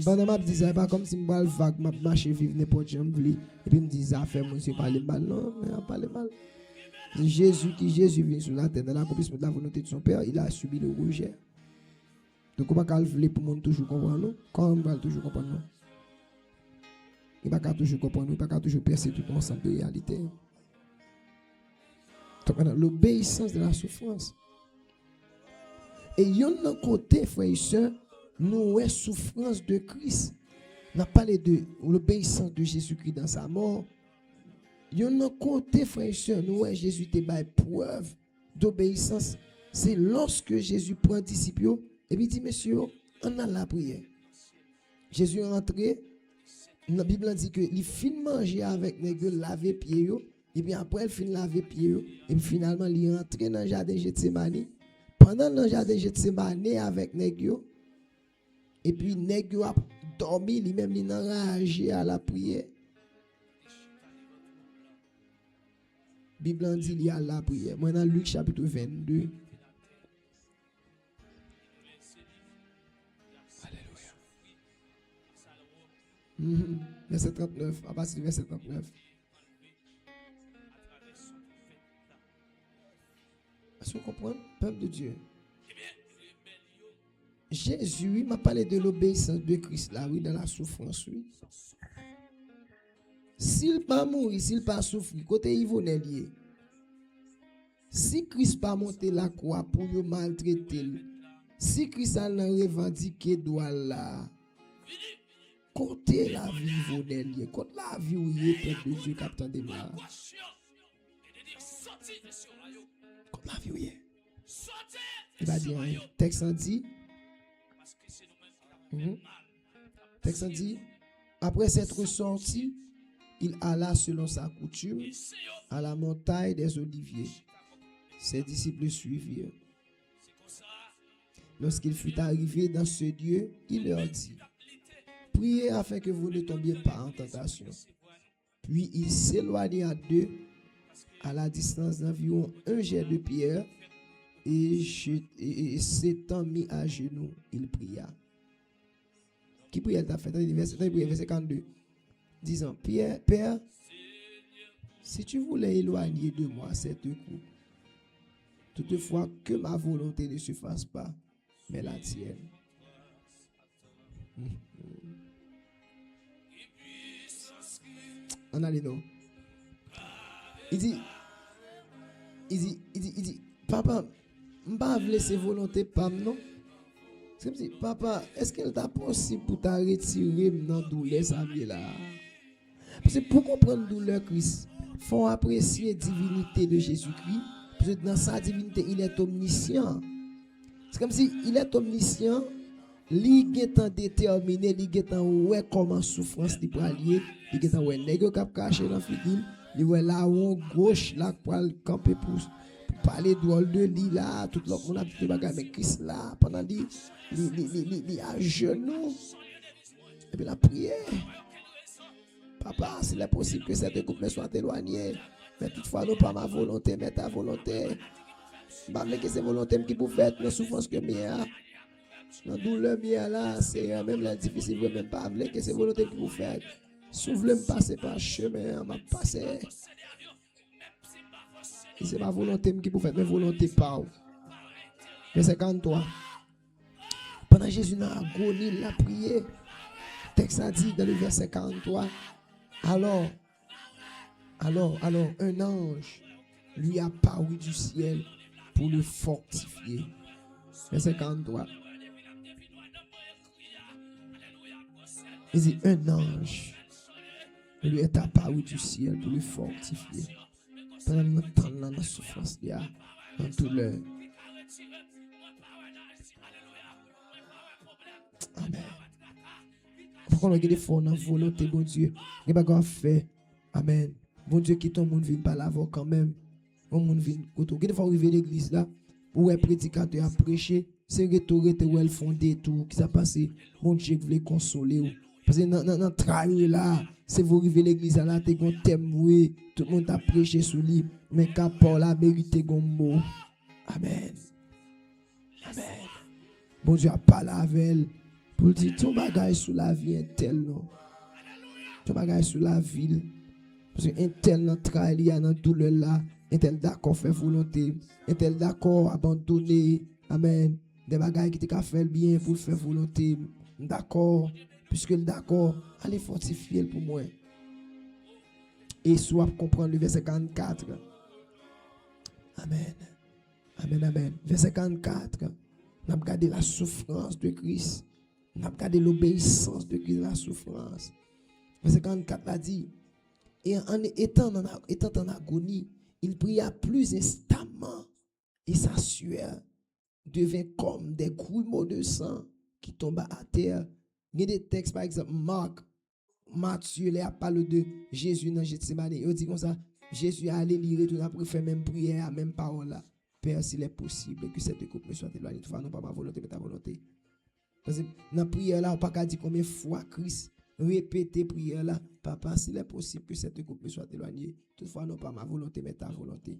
Pendant ma disais pas comme si me bal vague m'a marcher vivre n'importe où et puis me disait faire monsieur parler mal non mais parler mal. Jésus vient sur la terre dans l'accomplissement de la volonté de son Père, il a subi le rejet. Donc on va calculer pour monde toujours comprendre nous, quand on va toujours comprendre nous. Il va toujours comprendre nous, il va toujours percer tout ensemble de réalité. Donc maintenant l'obéissance de la souffrance. Et il y a un côté, frères et sœurs, nous avons souffrance de Christ. On a parlé de l'obéissance de Jésus-Christ dans sa mort. Il y a un côté, frères et sœurs, nous avons Jésus te bat preuve d'obéissance. C'est lorsque Jésus prend disciples et puis il dit, messieurs, on a la prière. Jésus est entré, la Bible dit que il finit manger avec les gueules, laver pieds, et puis après il finit laver pieds, et puis finalement il est entré dans le jardin de Gethsemane. Pendant le jardin de Gethsemane avec Négio, et puis Négio a dormi, lui-même il a enragé à la prière. La Bible dit il y a la prière. Moi dans Luc chapitre 22. Alléluia. Verset 39, à partir du verset 39. Est-ce que vous comprenez, peuple de Dieu? Jésus m'a parlé de l'obéissance de Christ là, oui, dans la souffrance, oui. S'il pas mourir, s'il pas souffrir, côté Yvonne lié. Si Christ pas monté la croix pour le maltraiter, si Christ a revendiqué droit là, côté la vie Yvonne lié, côté la vie où il est, peuple de Dieu, captain de là. La vie où il est. Il va dire, texte dit, texte dit, après s'être sorti, il alla selon sa coutume à la montagne des Oliviers. Ses disciples suivirent. Lorsqu'il fut arrivé dans ce lieu, il leur dit, priez afin que vous ne tombiez pas en tentation. Puis il s'éloigna d'eux à la distance d'environ un jet de pierre et s'étant mis à genoux, il pria. Qui pria t'a fait? Verset 52. Disant, Père, si tu voulais éloigner de moi cette coupe, toutefois que ma volonté ne se fasse pas, mais la tienne. On a les noms. Il dit, papa, je ne vais pas laisser volonté pas non. C'est comme si, papa, est-ce qu'elle t'a possible pour t'a retirer dans douleur ça là? Parce que pour comprendre douleur Christ, il faut apprécier la divinité de Jésus-Christ. Parce que dans sa divinité, il est omniscient. C'est comme si il est omniscient, il est déterminé, il est ouais comment souffrance il peut allier, il est ouais nègre cap caché dans figure, il est là où gauche là pour camper pour parler de lui là, tout le monde a dit bagarre avec Christ là pendant il à genoux. Et puis la prière. Papa, s'il est possible que cette coupe me soit éloignée. Mais toutefois, non pas ma volonté, mais ta volonté. Je que c'est volonté qui peut faire la souffrance que mien. La douleur mien là, c'est même la difficile, je ne veux même pas que c'est volonté qui peut faire. Souffle me passer par chemin, m'a passé. C'est ma volonté qui peut faire, mais volonté pas. Verset 43. Pendant Jésus dans l'agonie, il a prié. Le texte a dit dans le verset 43. Alors, un ange lui a paru du ciel pour le fortifier. Verset 43. Il dit, un ange lui est apparu du ciel pour le fortifier. Pendant notre temps dans la souffrance, dans tout le... Amen. Pourquoi on a des fois dans la volonté, bon Dieu, il n'y a pas fait. Amen. Bon Dieu, qui ton monde vient par là quand même. Bon monde vient côté. Des fois arriver l'église là, où un prédicateur a prêché, c'est retourner où elle fondé tout, qui s'est passé. Bon Dieu voulait consoler. Parce que dans le travail là, c'est vous arrivez l'église là, t'es un thème, oui, tout le monde a prêché sur lui, mais qu'à Paul a mérité un mot. Amen. Amen. Bon Dieu a parlé avec elle pour dire ton bagage sur la vie est tel non. Ton bagage sur la ville. Parce que un tel dans travail, il y a dans douleur là, un tel d'accord faire volonté, un tel d'accord abandonner. Amen. Des bagages qui te fait bien pour faire volonté. D'accord. Puisque d'accord, allez fortifier pour moi. Et soit comprendre le verset 44. Amen. Amen, amen. Verset 44. On a regardé la souffrance de Christ. On a regardé l'obéissance de Christ, la souffrance. Verset 44 a dit, et en étant en agonie, il pria plus instamment et sa sueur devint comme des grumeaux de sang qui tombaient à terre. Il y a des textes, par exemple, Marc, Matthieu, il a parlé de Jésus dans Gethsemane. Il dit comme ça, Jésus a allé lire tout après faire même prière, même parole là. Père, s'il est possible que cette coupe me soit éloignée, toutefois, non pas ma volonté, mais ta volonté. Parce que dans la prière là, on ne peut pas dire combien de fois Christ répétait prière là, Papa, s'il est possible que cette coupe me soit éloignée, toutefois, non pas ma volonté, mais ta volonté.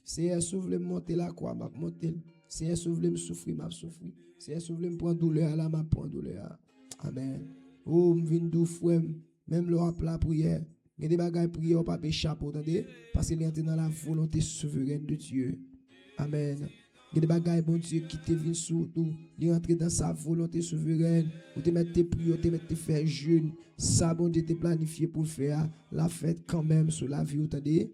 Seigneur, si vous voulez monter la croix, m'a monter. Seigneur, si vous voulez me souffrir, m'a souffrir. Seigneur, si vous voulez me prendre douleur là, m'a prendre douleur. Amen. Oh, je viens d'où frère, même l'heure la prière. Il y a des bagages prière, pas échapper, attendez, parce qu'il est dans la volonté souveraine de Dieu. Amen. Il y a des bagages, bon Dieu, qui te viennent surtout. Il est entré dans sa volonté souveraine. Ou te mettre tes prières, te mettre tes faire jeûne. Ça, bon Dieu, te planifié pour faire la fête quand même sur la vie. Attendez,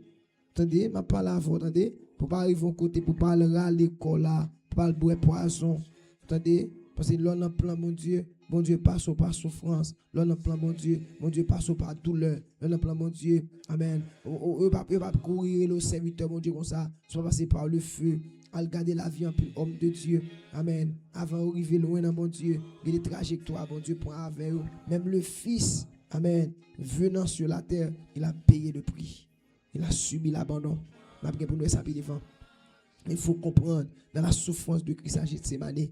attendez, ma parole avant, attendez, pour pas arriver au côté, pour pas aller à l'école là, pour pas boire poisson. Attendez, parce que l'on a plein, mon Dieu passe par souffrance. L'on a plein, mon Dieu passe par douleur. L'on a plein, mon Dieu, amen. On va courir le serviteur, mon Dieu, comme ça, soit passer par le feu. À garder la vie en plus homme de Dieu. Amen. Avant d'arriver loin dans mon Dieu, il y a des trajectoires, mon Dieu, prend avec eux. Même le Fils, amen, venant sur la terre, il a payé le prix. Il a subi l'abandon. Il faut comprendre, dans la souffrance de Christ à Gethsemane,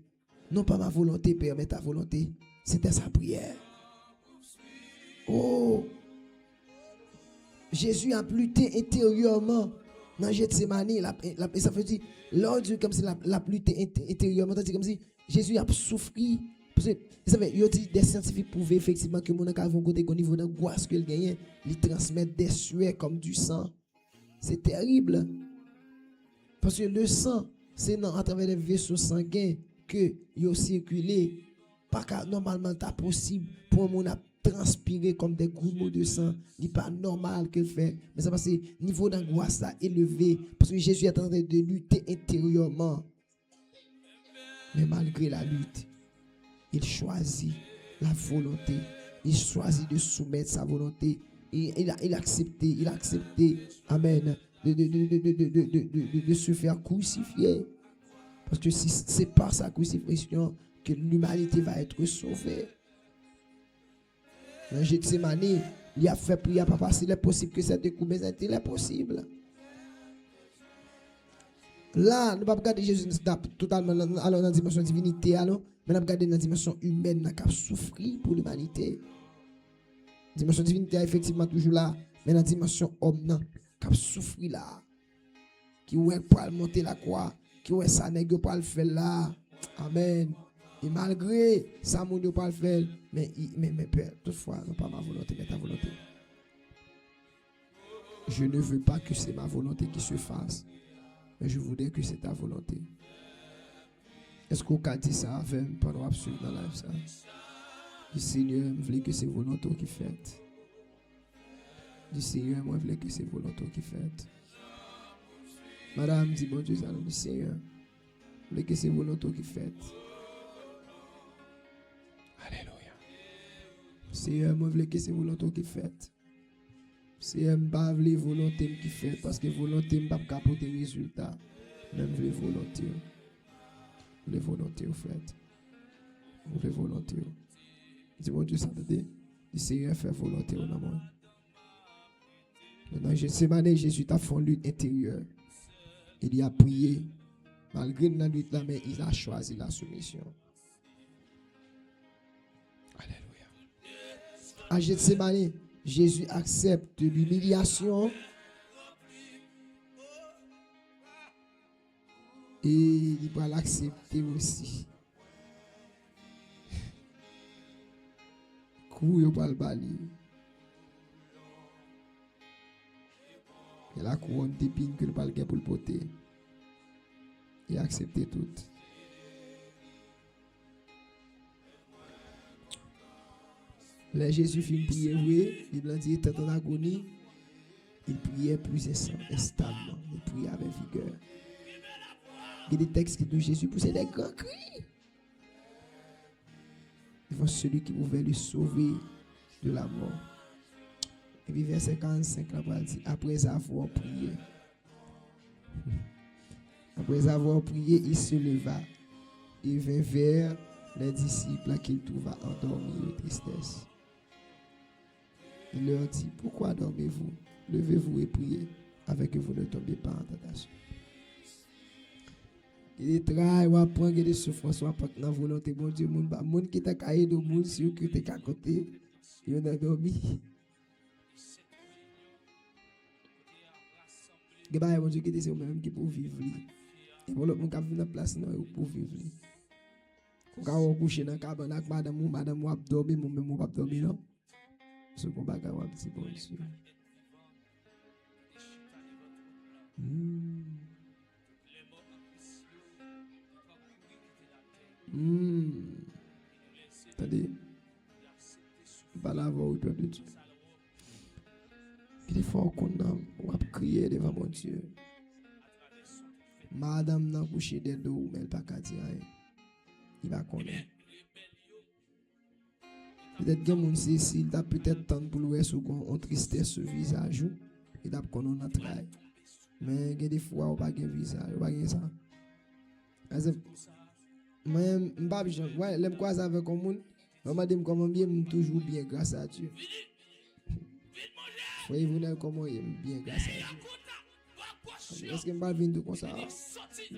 non pas ma volonté, Père, mais ta volonté. C'était sa prière. Oh! Jésus a lutté intérieurement. Dans Gethsemane, ça veut dire, Lord Dieu, comme si la lutté intérieurement, c'est comme si Jésus a souffert. Parce que, vous savez, des scientifiques prouvaient effectivement que mon cas, au niveau de l'angoisse qu'il gagne, il transmet des sueurs comme du sang. C'est terrible. Parce que le sang, c'est à travers les vaisseaux sanguins que il circulé. Pas car normalement c'est possible pour un monde à transpirer comme des grumeaux de sang. Il n'est pas normal qu'il fait. Mais ça parce que le niveau d'angoisse a élevé. Parce que Jésus est en train de lutter intérieurement. Mais malgré la lutte, il choisit la volonté. Il choisit de soumettre sa volonté. Il a accepté, amen, de se faire crucifier. Parce que c'est par sa crucifixion que l'humanité va être sauvée. Dans Gethsemane, il a fait prier à Papa, s'il est possible que cette coupe, mais il est possible. Là, nous ne pouvons pas regarder Jésus totalement dans la dimension divinité, mais nous regardons dans la dimension humaine, qui a souffert pour l'humanité. Dimension divinité est effectivement toujours là, mais dans la dimension homme, qui a souffert là, qui ouais pour monter la croix, qui ouais ça nèg pas le faire là. Amen. Et malgré ça, mon Dieu pas le faire, mais Père, toutefois, non pas ma volonté, mais ta volonté. Je ne veux pas que c'est ma volonté qui se fasse, mais je voudrais que c'est ta volonté. Est-ce qu'on a dit ça avec pendant absolument dans la life ça? Le Seigneur, je veux que c'est volonté qui fait. Le Seigneur, moi, je veux que c'est volonté qui fait. Madame dit, bon Dieu, ça nous dit, Seigneur, je veux que c'est volonté qui fait. Alléluia. Seigneur, moi, je veux que c'est volonté qui fait. Seigneur, je ne veux pas la volonté qui fait, parce que volonté ne peut pas apporter résultat. Même les volontés. Les volontés, au fait. Les volontés. Dis mon Dieu, ça te dit. Le Seigneur fait volonté au nom. Maintenant, cette année, Jésus t'a fait une lutte intérieure. Il y a prié. Malgré la lutte là, mais il a choisi la soumission. Alléluia. À Gethsémani, Jésus accepte l'humiliation. Et il va l'accepter aussi. Kou yo pas le bali. Et la couronne d'épines que le pas le pour le porter. Il a accepté tout. Là, Jésus finit de prier, oui, il a dit, étant en agonie, il priait plus instamment, il priait avec vigueur. Il y a des textes qui disent Jésus poussait des grands cris. Devant celui qui pouvait le sauver de la mort. Et puis verset 45, là, il dit, après avoir prié, il se leva et vint vers les disciples qu'il trouva endormis de tristesse. Il leur dit, pourquoi dormez-vous? Levez-vous et priez, afin que vous ne tombiez pas en tentation. Il y a des travail, il y a des souffrances, il y a dans la volonté de Dieu. Les gens qui sont caillés de monde, si vous êtes à côté, ils ont dormi. Il y a des gens qui sont même qui pour vivre. Et pour l'autre, qui vient dans la place pour vivre. Quand on couche dans la cabane avec madame ou dormi, moi-même ou pas dormi, non? Ce qu'on va faire, c'est bon Dieu. Attendez. Pas la voix au peuple de Dieu. Il faut qu'on a crié devant mon Dieu. Madame n'a couché des dos, mais elle n'a pas dit rien. Il va connaître. Peut-être que mon Cécile t'a peut-être tant pour le sous qu'on tristesse ce visage. Il t'a qu'on a travail. Mais il y a des fois où pas de visage, ou pas de ça. Moi, ouais, l'aime quoi ça avec monde. Maman dit comment bien toujours bien grâce à Dieu. Voyez-vous comment il est bien grâce à Dieu. Est-ce que je vais venir comme ça?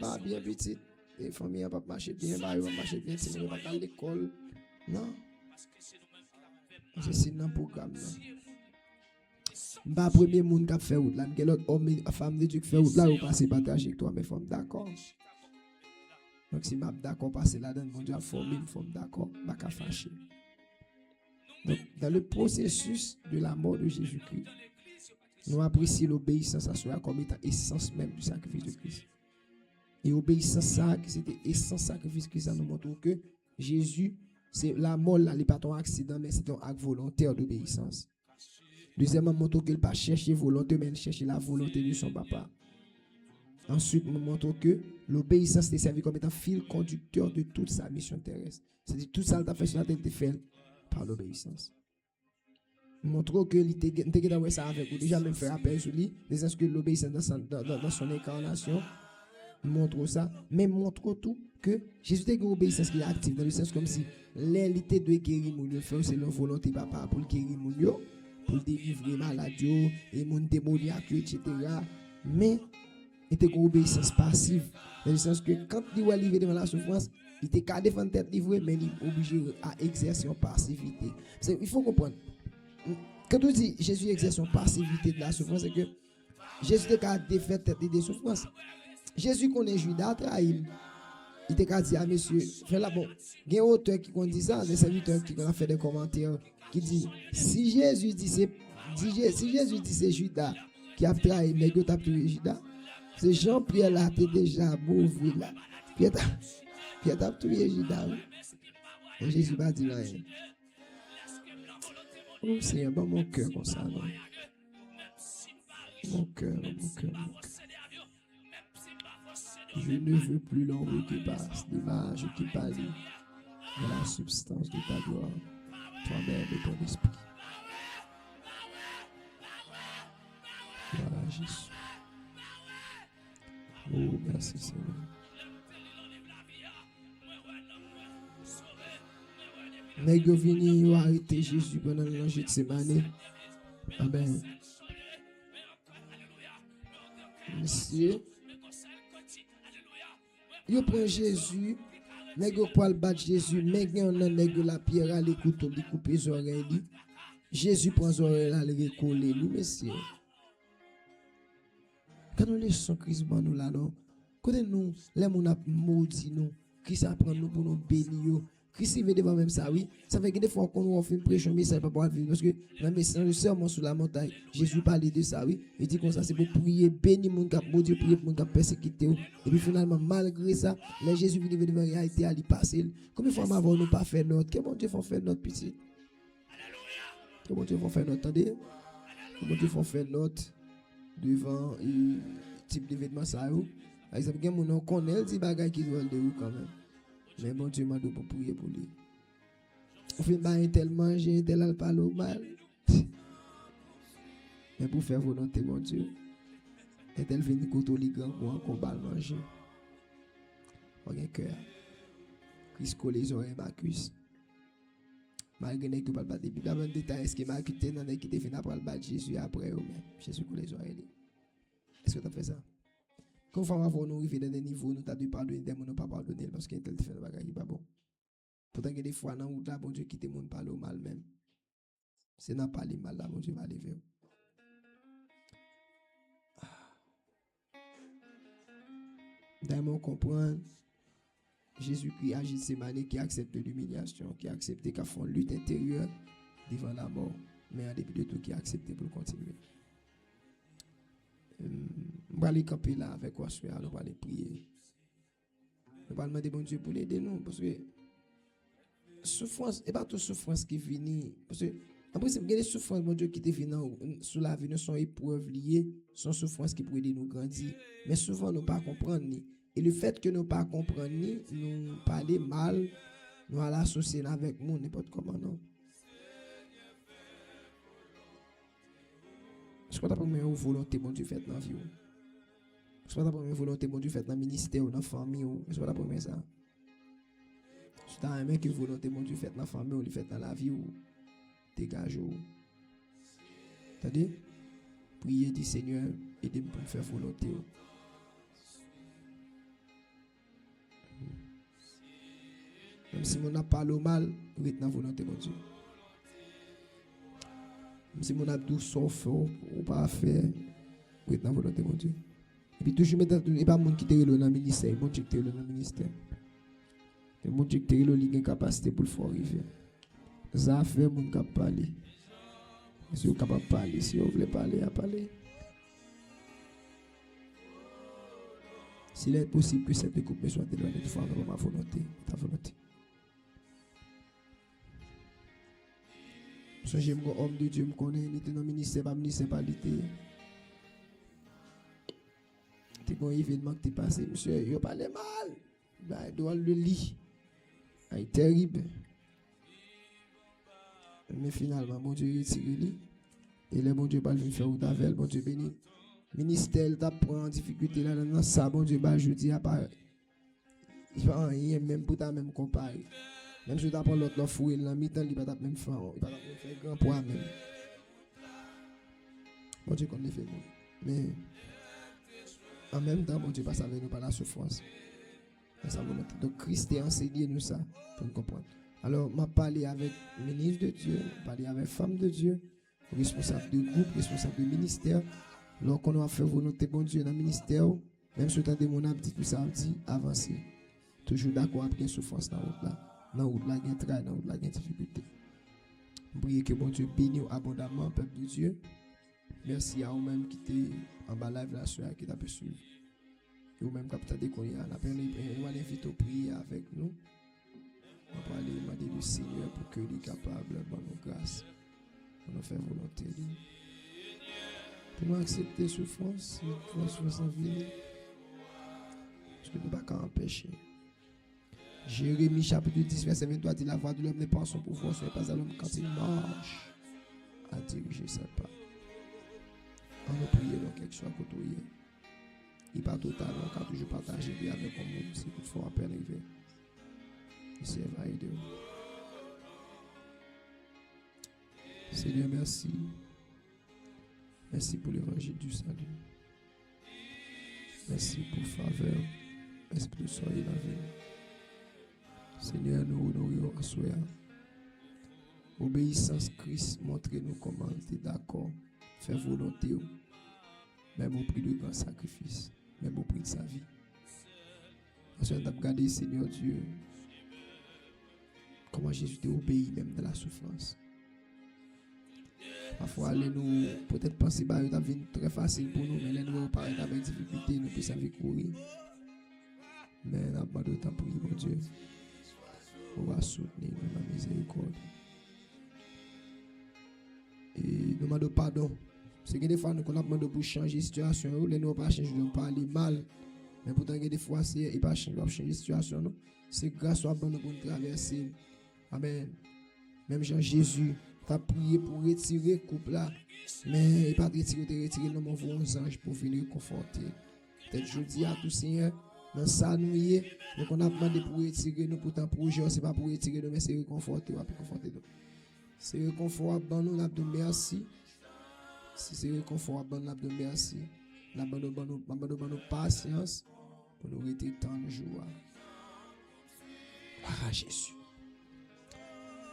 Pas bien petit. Les familles ne vont pas marcher bien, pas marcher bien, si ne pas à l'école. Non. C'est dans le programme. Pas premier monde qui a fait route là, mais l'autre homme, femme de Dieu qui fait route là, vous passez par trajectoire, mais femme d'accord. Donc si je suis d'accord passer là-dedans, mon Dieu a formé une femme d'accord, je ne vais pas fâcher. Donc dans le processus de la mort de Jésus-Christ, nous apprécions l'obéissance à soi comme étant essence même du sacrifice de Christ. Et obéissance ça, c'était essence du sacrifice de Christ, ça nous montre que Jésus, c'est la mort là, n'est pas un accident, mais c'est un acte volontaire d'obéissance. Deuxièmement, montre qu'il n'a pas cherché volonté, mais il cherche la volonté de son papa. Ensuite, nous montrons que l'obéissance est servie comme étant fil conducteur de toute sa mission terrestre. C'est-à-dire tout ça, il a fait sur la tête, fait par l'obéissance. Nous montrons que l'ité dans ça avec vous, déjà même faire appel sur lui, des que l'obéissance dans son incarnation, nous montrons ça, mais montrons tout que Jésus a une obéissance qui est active, dans le sens comme si l'élité doit guérir mon Dieu, c'est la volonté papa pour guérir mon Dieu, pour délivrer maladie et mon démoniaque, etc. Mais il était une obéissance passive, dans le sens que quand il va arriver devant la souffrance, il était qu'à défendre tête livrée, mais il est obligé à exercer en passivité. Il faut comprendre. quand on dit Jésus exerce son passivité de la souffrance, c'est que Jésus a défait tête des souffrances. Jésus connaît Judas trahi. Il t'a dit à monsieur, fais là bon. Il y a un auteur qui dit ça, des serviteurs qui ont fait des commentaires qui dit si Jésus dit c'est Judas qui a trahi, mais que t'a tué Judas, c'est Jean-Pierre là t'es déjà mauvais là. Pierre t'a tué Judas. Et Jésus va dire rien. Oh Seigneur, dans mon cœur comme ça, non? Mon cœur. Je ne veux plus l'ombre qui passe, l'image qui pâlit, mais la substance de ta gloire, toi-même et ton esprit. Voilà, Jésus. Oh, merci Seigneur. Mais ils viennent arrêter Jésus pendant l'ange de semaine. Amen. Monsieur, ils prennent Jésus, mais ils prennent battre Jésus, mais ils ont la pierre à l'écoute, ils coupent les oreilles. Jésus prend les oreilles à les recoller, monsieur. Quand nous laissons Christ, nous là, non? Quand nous, les gens maudit nous, Christ apprend nous pour nous bénir. Christ veut devant même ça, oui. Ça fait que des fois, quand on fait une prêche, mais ça ne peut pas vivre. Parce que dans le sermon sur la montagne, Jésus parlait de ça, oui. Il dit comme ça, c'est pour prier, bénir mon cap, mon Dieu, prier pour mon cap persécuté. Et puis finalement, malgré ça, les Jésus vient devant la réalité à l'y passer. Combien de fois avant nous pas faire notre? Que mon Dieu faut faire notre petit? Que mon Dieu faut faire notre, attendez? Que mon Dieu faut faire notre devant le type d'événement ça, oui. Par exemple, quelqu'un qui connaît, il dit bagaille qui doit de où quand même. Mais mon Dieu m'a dit pour prier pour lui. On fait un tel manger, tel al parle mal. Mais pour faire volonté, mon Dieu. Et tel vient côté les grands pour un combat manger. On a un cœur. Christ colle les oreilles Marcus. Malgré que tu parles pas de Bible, avant détail, est-ce que Marcus était dans l'équipe qui fait après le bas de Jésus après ou même Jésus colle les oreilles. Est-ce que tu as fait ça? Quand on va nous arriver dans des niveaux, nous avons dû pardonner des gens, nous pas pardonner parce qu'il y a tel fait de bagaille pas bon. Pourtant, il y a des fois dans où là, bon Dieu quitte le monde parler au mal même. C'est n'a pas les mal là, bon Dieu va lever. D'ailleurs, comprendre, Jésus-Christ agit de ces manières qui accepte l'humiliation, qui accepte qu'à fond lutte intérieure devant la mort, mais en dépit de tout, qui a accepté pour continuer. On va aller camper là avec quoi on va aller prier. On va demander bon Dieu pour l'aider nous parce que souffrance et pas toute souffrance qui vient parce que après c'est des souffrances bon Dieu qui te viennent sous la vie nous sont épreuves liées sont souffrances qui pourraient aider nous grandir mais souvent nous pas comprendre ni et le fait que nous pas comprendre ni nous parler mal nous allons associer avec nous n'importe comment non. Ce n'est pas ta première volonté, bon Dieu, faite dans la vie. Ce n'est pas ta première volonté, bon Dieu, faite dans le ministère ou dans la famille. Ce n'est pas ta première ça. Si tu as un mec qui volonté, bon Dieu, faite dans la famille ou faite dans la vie ou dégage. C'est-à-dire, priez, dit Seigneur, aidez-moi pour faire volonté. Même si on n'a pas le mal, reste dans la volonté, bon Dieu. Si mon abdou sauf ou pas faire ou dans volonté mon Dieu et puis toujours mettre et pas monde qui te dans le ministère bon Dieu qui te dans le ministère et mon Dieu qui te li capacité pour le faire arriver ça fait mon cap parler si vous capable parler si vous voulez parler à parler s'il est possible que cette coupe soit éloignée de faire ma volonté ta volonté. So, j'aime un homme de Dieu, me connaît, il était dans le ministère, pas municipalité. Tu as un événement qui t'est passé, monsieur, il a parlé mal. Il doit le lire. Il est terrible. Mais finalement, mon Dieu, il retire lui. Et le bon Dieu, pas le faire ou t'avel, bon Dieu béni. Ministère, t'as pris en difficulté là, dans ça, bon Dieu, bah, je dis, à part. Il n'y a rien, même pour ta même comparer. Même si tu apprends l'autre fouille, dans mi-temps, il ne va pas même faire grand poids même. Bon Dieu, qu'on le fait. Mais en même temps, bon Dieu passe avec nous par la souffrance. Donc Christ a enseigné nous ça pour nous comprendre. Alors, je parlé avec le ministre de Dieu, je parlé avec femme de Dieu, responsable de groupe, responsable de ministère. Lorsqu'on a fait volonté bon Dieu dans le ministère, même si on a mon dit tout ça, dit avancer. Toujours d'accord avec une souffrance dans la route là. Dans la route là, il y a un travail, dans la route là, il y a une difficulté. Priez que bon Dieu bénisse abondamment, peuple de Dieu. Merci à vous-même qui étaient en bas live là, soir, qui t'a pu suivre. Et vous-même, quand vous avez déconné, on va l'inviter au prier avec nous. On va aller demander le Seigneur pour qu'il soit capable de nous grâce, pour nous faire volonté. Pour nous accepter souffrance, souffrance en vie. Parce que nous ne pouvons pas empêcher. Jérémie chapitre 10, verset 23 dit la voix de l'homme n'est pas en son pouvoir, ce n'est pas à l'homme quand il marche à diriger ses pas. On nous prie donc quelque chose à côtoyer. Il part totalement car toujours partager bien avec nous si toutefois on peut arriver. Il s'est aider. Seigneur, merci. Merci pour l'évangile du salut. Merci pour faveur. Merci pour le soleil lavé. Seigneur, nous honorons en soi. Obéissance Christ, montrez-nous comment tu es d'accord. Faire volonté, même au prix de grand sacrifice, même au prix de sa vie. Ensuite, on a regardé, Seigneur Dieu, comment Jésus t'a obéi même dans la souffrance. Parfois, nous peut-être penser que ça devient très facile pour nous, mais les nous paraît avec difficulté, nous pouvons courir. Mais nous avons pas de temps pour mon Dieu. On va soutenir dans la miséricorde. Et nous demandons pardon. C'est que des fois, nous demandons pour changer la situation. Les nous pas changer, nous parler mal. Mais pourtant, des fois, c'est pas changer la situation. C'est grâce à nous pour traverser. Amen. Même Jean-Jésus a prié pour retirer le couple là. Mais il n'a pas retiré, nous m'envoie un ange pour venir conforter. Peut-être je dis à tout Seigneur, dans ça nous y est. Donc on a demandé pour retirer nous, pourtant projet, ce n'est pas pour retirer nous, mais c'est réconforter, on va conforter nous. C'est réconfort, nous avons merci. Si c'est réconfort, nous avons merci. Nous avons patience pour nous rester tant de joie. Gloire à Jésus.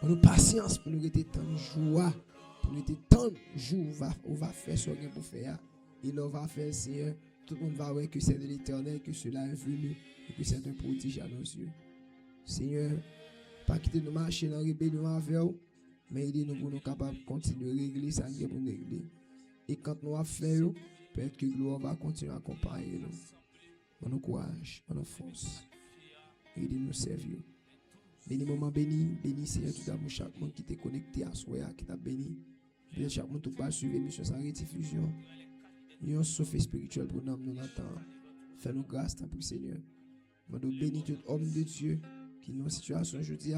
Nous avons patience pour nous rester tant de joie. Pour nous rester tant de jours, on va faire ce qu'on pour faire. Et là, on va faire, Seigneur. Tout le monde va voir que c'est de l'Éternel, que cela est venu et que c'est un prodige à nos yeux. Seigneur, pas quitter nous marcher dans la rébellion avec vous, mais aidez-nous pour nous capables de continuer à régler ça pour nous régler. Et quand nous avons fait, peut-être que gloire va continuer à accompagner nous. Bon courage, bon force. Aidez-nous à servir. Béni moment béni, béni Seigneur, tout d'abord chaque monde qui t'est connecté à soi, qui t'a béni. Béni chaque monde qui va suivre l'émission sans rediffusion. Nous sommes saufs spirituels pour nous attendre. Fais-nous grâce, tant pis Seigneur. Nous bénis tout homme de Dieu qui est dans une situation aujourd'hui,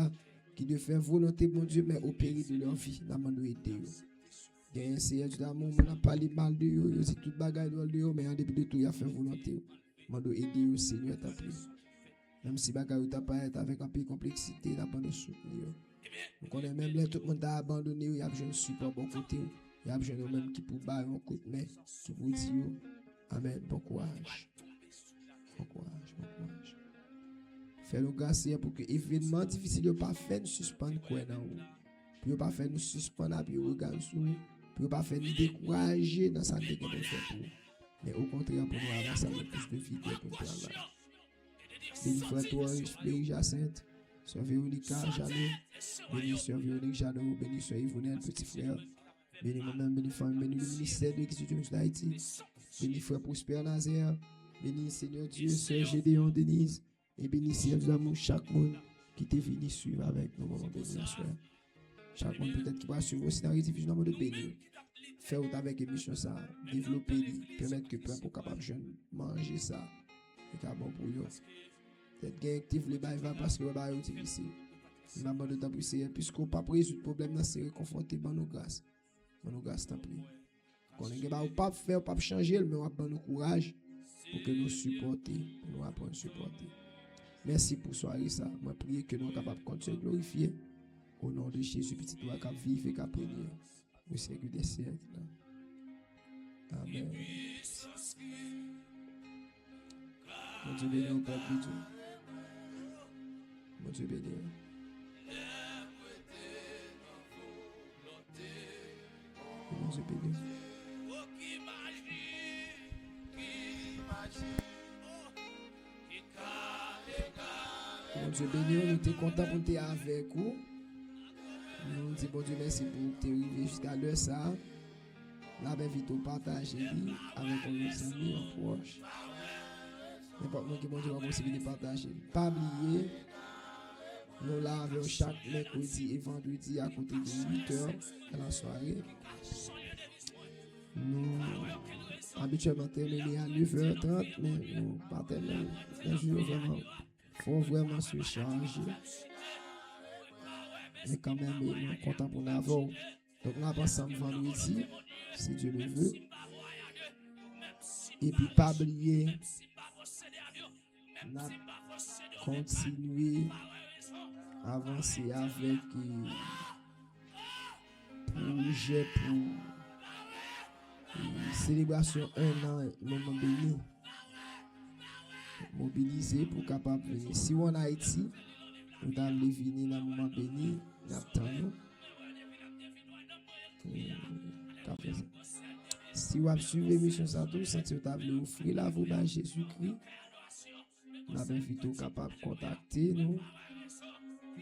qui doit faire volonté mon Dieu, mais au péril de leur vie, nous demandons aider. Gagne Seigneur, tout d'amour, on n'a pas les mal de eux, aussi toute bagaille de eux, mais en début de tout, il a fait volonté. Nous demandons aider au Seigneur, tant pis. Même si bagaille t'a pas être avec un peu de complexité, nous demandons soutenir. Nous connaissons même là, tout le monde a abandonné, il y a besoin de support bon côté. Il y a besoin de même qui pour bailler un coup de main, qui vous dit amen, bon courage. Bon courage, bon courage. Fais-nous grâce pour que l'événement difficile ne pas faire nous suspendre quoi dans vous. Puis ne pas faire nous suspendre à puis regarder sur nous. Puis ne pas faire nous décourager dans sa tête qu'on fait pour nous. Mais au contraire pour nous avancer avec plus de vigueur pour nous travailler. Béni frère toi, béni Jacinthe, sœur Véronica Jadot, béni sœur Véronique Jadot, béni sœur Yvonnelle, petit frère. Béni moi-même, béni famille, béni le ministère de l'Église d'Haïti. Béni frère Prosper Nazaire. Béni Seigneur Dieu, sœur Gédéon Denise. Et béni Seigneur de l'amour, chaque monde qui t'est venu suivre avec nous, moment béni la soeur. Chaque monde peut-être qui va suivre aussi dans la rediffusion de béni. Faire autant avec l'émission ça, développer, permettre que peuple capable de manger ça. Et bon pour eux. Peut-être qu'il active les bails parce que le bail est difficile. Il m'a demandé de t'apprécier. Puisqu'on n'a pas résoudre le problème, c'est réconforter par nos grâces. Nous grâce tant pis. Qu'on ne va pas faire, pas changer, mais on va prendre courage pour que nous supporter, pour nous apprendre à supporter. Merci pour soirée ça. Moi prie que nous sommes capables de continuer à glorifier au nom de Jésus petit doigt qu'à vivre et qu'à prier au siècle des siècles. Amen. Mon Dieu béni au Père de Dieu. Mon Dieu béni. Dieu béni. Bon Dieu béni, nous sommes contents pour être avec vous. Nous disons bon Dieu merci pour être arrivé jusqu'à l'heure ça. Nous avons invité à partager avec nos amis, nos proches. N'importe qui bon Dieu a la possibilité de partager. Pas oublier, nous l'avons chaque mercredi et vendredi à côté de 8 h dans la soirée. Nous habituellement terminer à 9h30, mais nous partons un jour vraiment. Faut vraiment se charger. Mais quand même, nous sommes contents pour l'avoir. Donc, nous avons ensemble vendredi, si Dieu le veut. Et puis, pas oublier, nous avons continué à avancer avec projet pour célébration 1 an, moment béni. Mobiliser pour capable venir. Si on a Haïti, nous allons venir dans le moment béni, nous attendons. Si vous suivez l'émission, ça tout, si vous avez offrir la vous à Jésus-Christ, nous avons invité capable de contacter nous.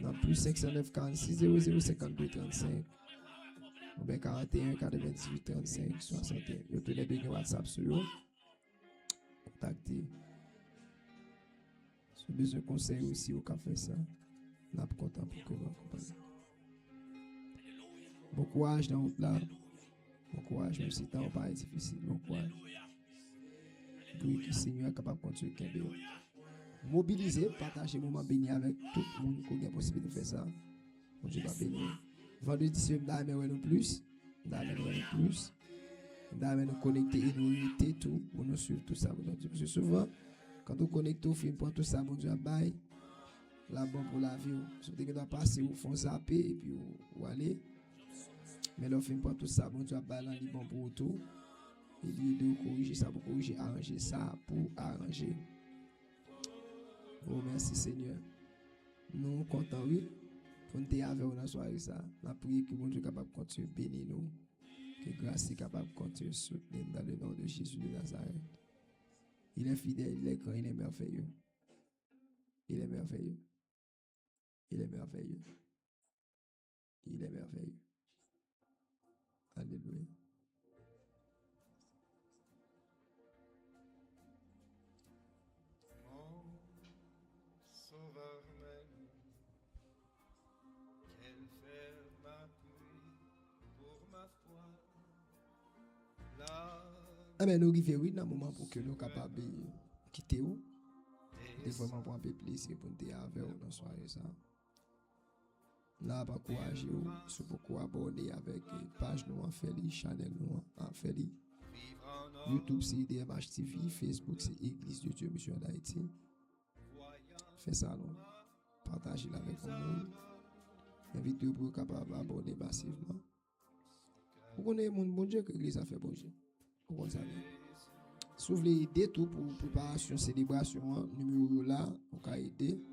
Dans plus 509 46 00 52 35. Ou bien 41 98 35 61. Vous pouvez bien WhatsApp sur eux. Contactez. Si vous avez besoin de conseils aussi, au fait ça. Nous sommes contents pour que vous accompagniez. Bon courage dans votre là. Bon courage, même si temps pas difficile. Bon courage. Pour que le Seigneur est capable de continuer à mobiliser, partager le moment béni avec tout le monde qui a la possibilité de faire ça. Bon Dieu va bénir. Vendredi, si vous avez nous plus, vous avez nous plus. Vous avez nous connecter et nous uniter tout pour nous suivre tout ça. Parce que souvent, quand vous connectez au film, pour tout ça, bon Dieu a bail. La bonne pour la vie. Si vous devez passer, vous font zapper et puis vous allez. Mais le film pour tout ça, bon Dieu a bail, il est bon pour tout. Il dit de corriger ça pour corriger, arranger ça pour arranger. Oh, merci Seigneur. Nous sommes contents, oui, pour nous être avec nous dans la soirée. Nous avons prié que bon Dieu est capable de continuer à bénir nous. Que grâce est capable de continuer à soutenir dans le nom de Jésus de Nazareth. Il est fidèle, il est grand, il est merveilleux. Il est merveilleux. Il est merveilleux. Il est merveilleux. Alléluia. Sauveur même, quel fer m'appuie pour ma foi. Mais nous arrivons oui, dans le moment pour que nous soyons capables de quitter où. C'est vraiment pour un peu plaisir pour nous avec vous dans la soirée. Nous avons encouragé vous sur beaucoup abonner avec page nous en fait, channel nous en fait. YouTube c'est IDMH TV, Facebook c'est Église de Dieu Mission d'Haïti. Faites ça non. Partagez-la avec nous. Invitez-vous pour capable d'abonner massivement. Vous connaissez mon bon Dieu que l'Église a fait bon Dieu. Vous connaissez. Si vous voulez aider tout pour préparation célébration numéro là, vous pouvez aider.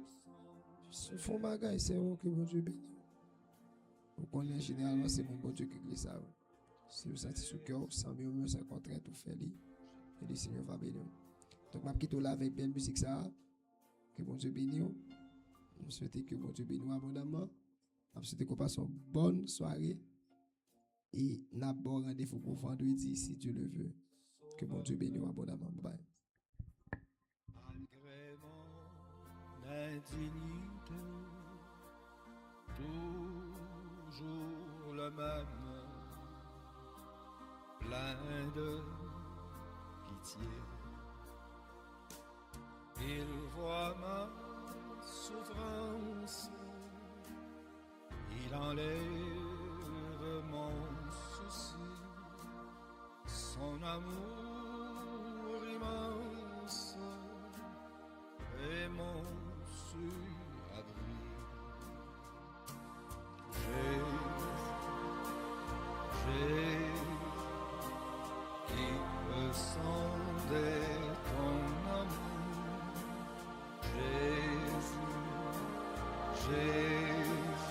Ce font bagage c'est que bon Dieu bénit. Vous connaissez généralement c'est mon bon Dieu que l'Église a. Si vous sentez sur cœur, sans mieux, ça contraint tout faire et le Seigneur va bénir. Donc je quitte là avec belle musique ça. Que bon Dieu bénisse. Je souhaite que bon Dieu bénisse abondamment. Je souhaite qu'on passe une bonne soirée. Et nous avons rendez-vous pour vendredi si Dieu le veut. Que bon Dieu bénisse abondamment. Bye. Malgré mon indignité, toujours le même, plein de pitié. Il voit ma souffrance, il enlève mon souci, son amour immense est mon sur-abri. Qui peut sonder ton amour, Jésus, Jésus,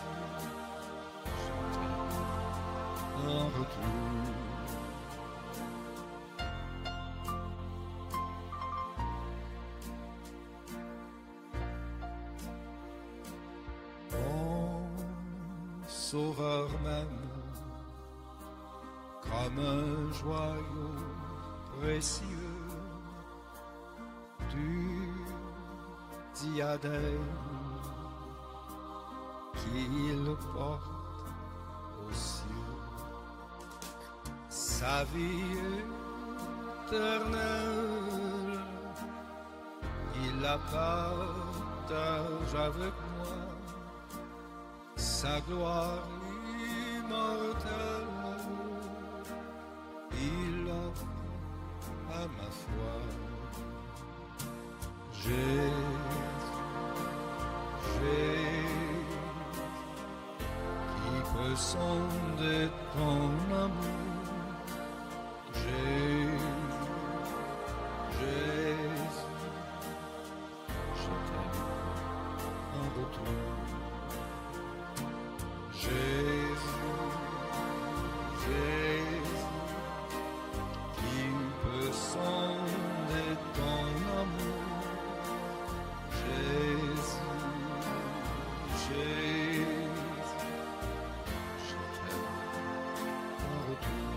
en retour. sauveur même, comme un joyau précieux du diadème qu'il porte aux cieux. Sa vie éternelle, il la partage avec moi, sa gloire immortelle, il offre à ma foi. Jésus, qui peut sonder ton amour. Jésus, je t'aime en retour. Jésus, qui peut sonder ton amour. Jésus, je t'aime en retour.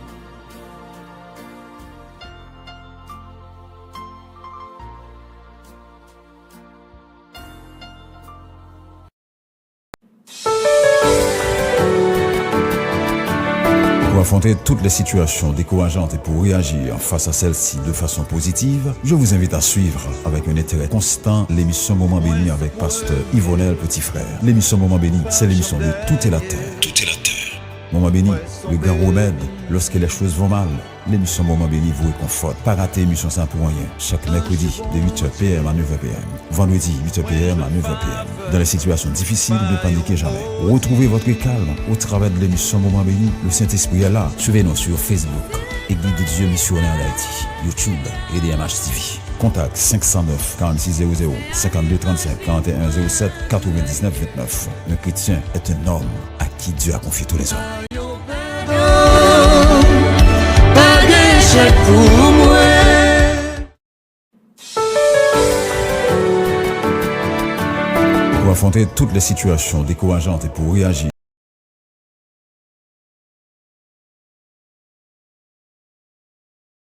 Pour affronter toutes les situations décourageantes et pour réagir face à celles-ci de façon positive, je vous invite à suivre avec un intérêt constant l'émission Moment Béni avec pasteur Yvonel Petit Frère. L'émission Moment Béni, c'est l'émission de Tout est la terre. Moment Béni, le grand remède lorsque les choses vont mal. L'émission Moment Béni vous réconforte. Pas rater l'émission sans pour rien. Chaque mercredi de 8h PM à 9h PM. Vendredi 8h PM à 9h PM. Dans les situations difficiles, ne paniquez jamais. Retrouvez votre calme au travers de l'émission Moment Béni. Le Saint-Esprit est là. Suivez-nous sur Facebook, Église de Dieu missionnaire d'Haïti, YouTube et DMH TV. Contact 509 4600 52 35 41 07 99 29. Un chrétien est un homme à qui Dieu a confié tous les hommes. Pour affronter toutes les situations décourageantes et pour réagir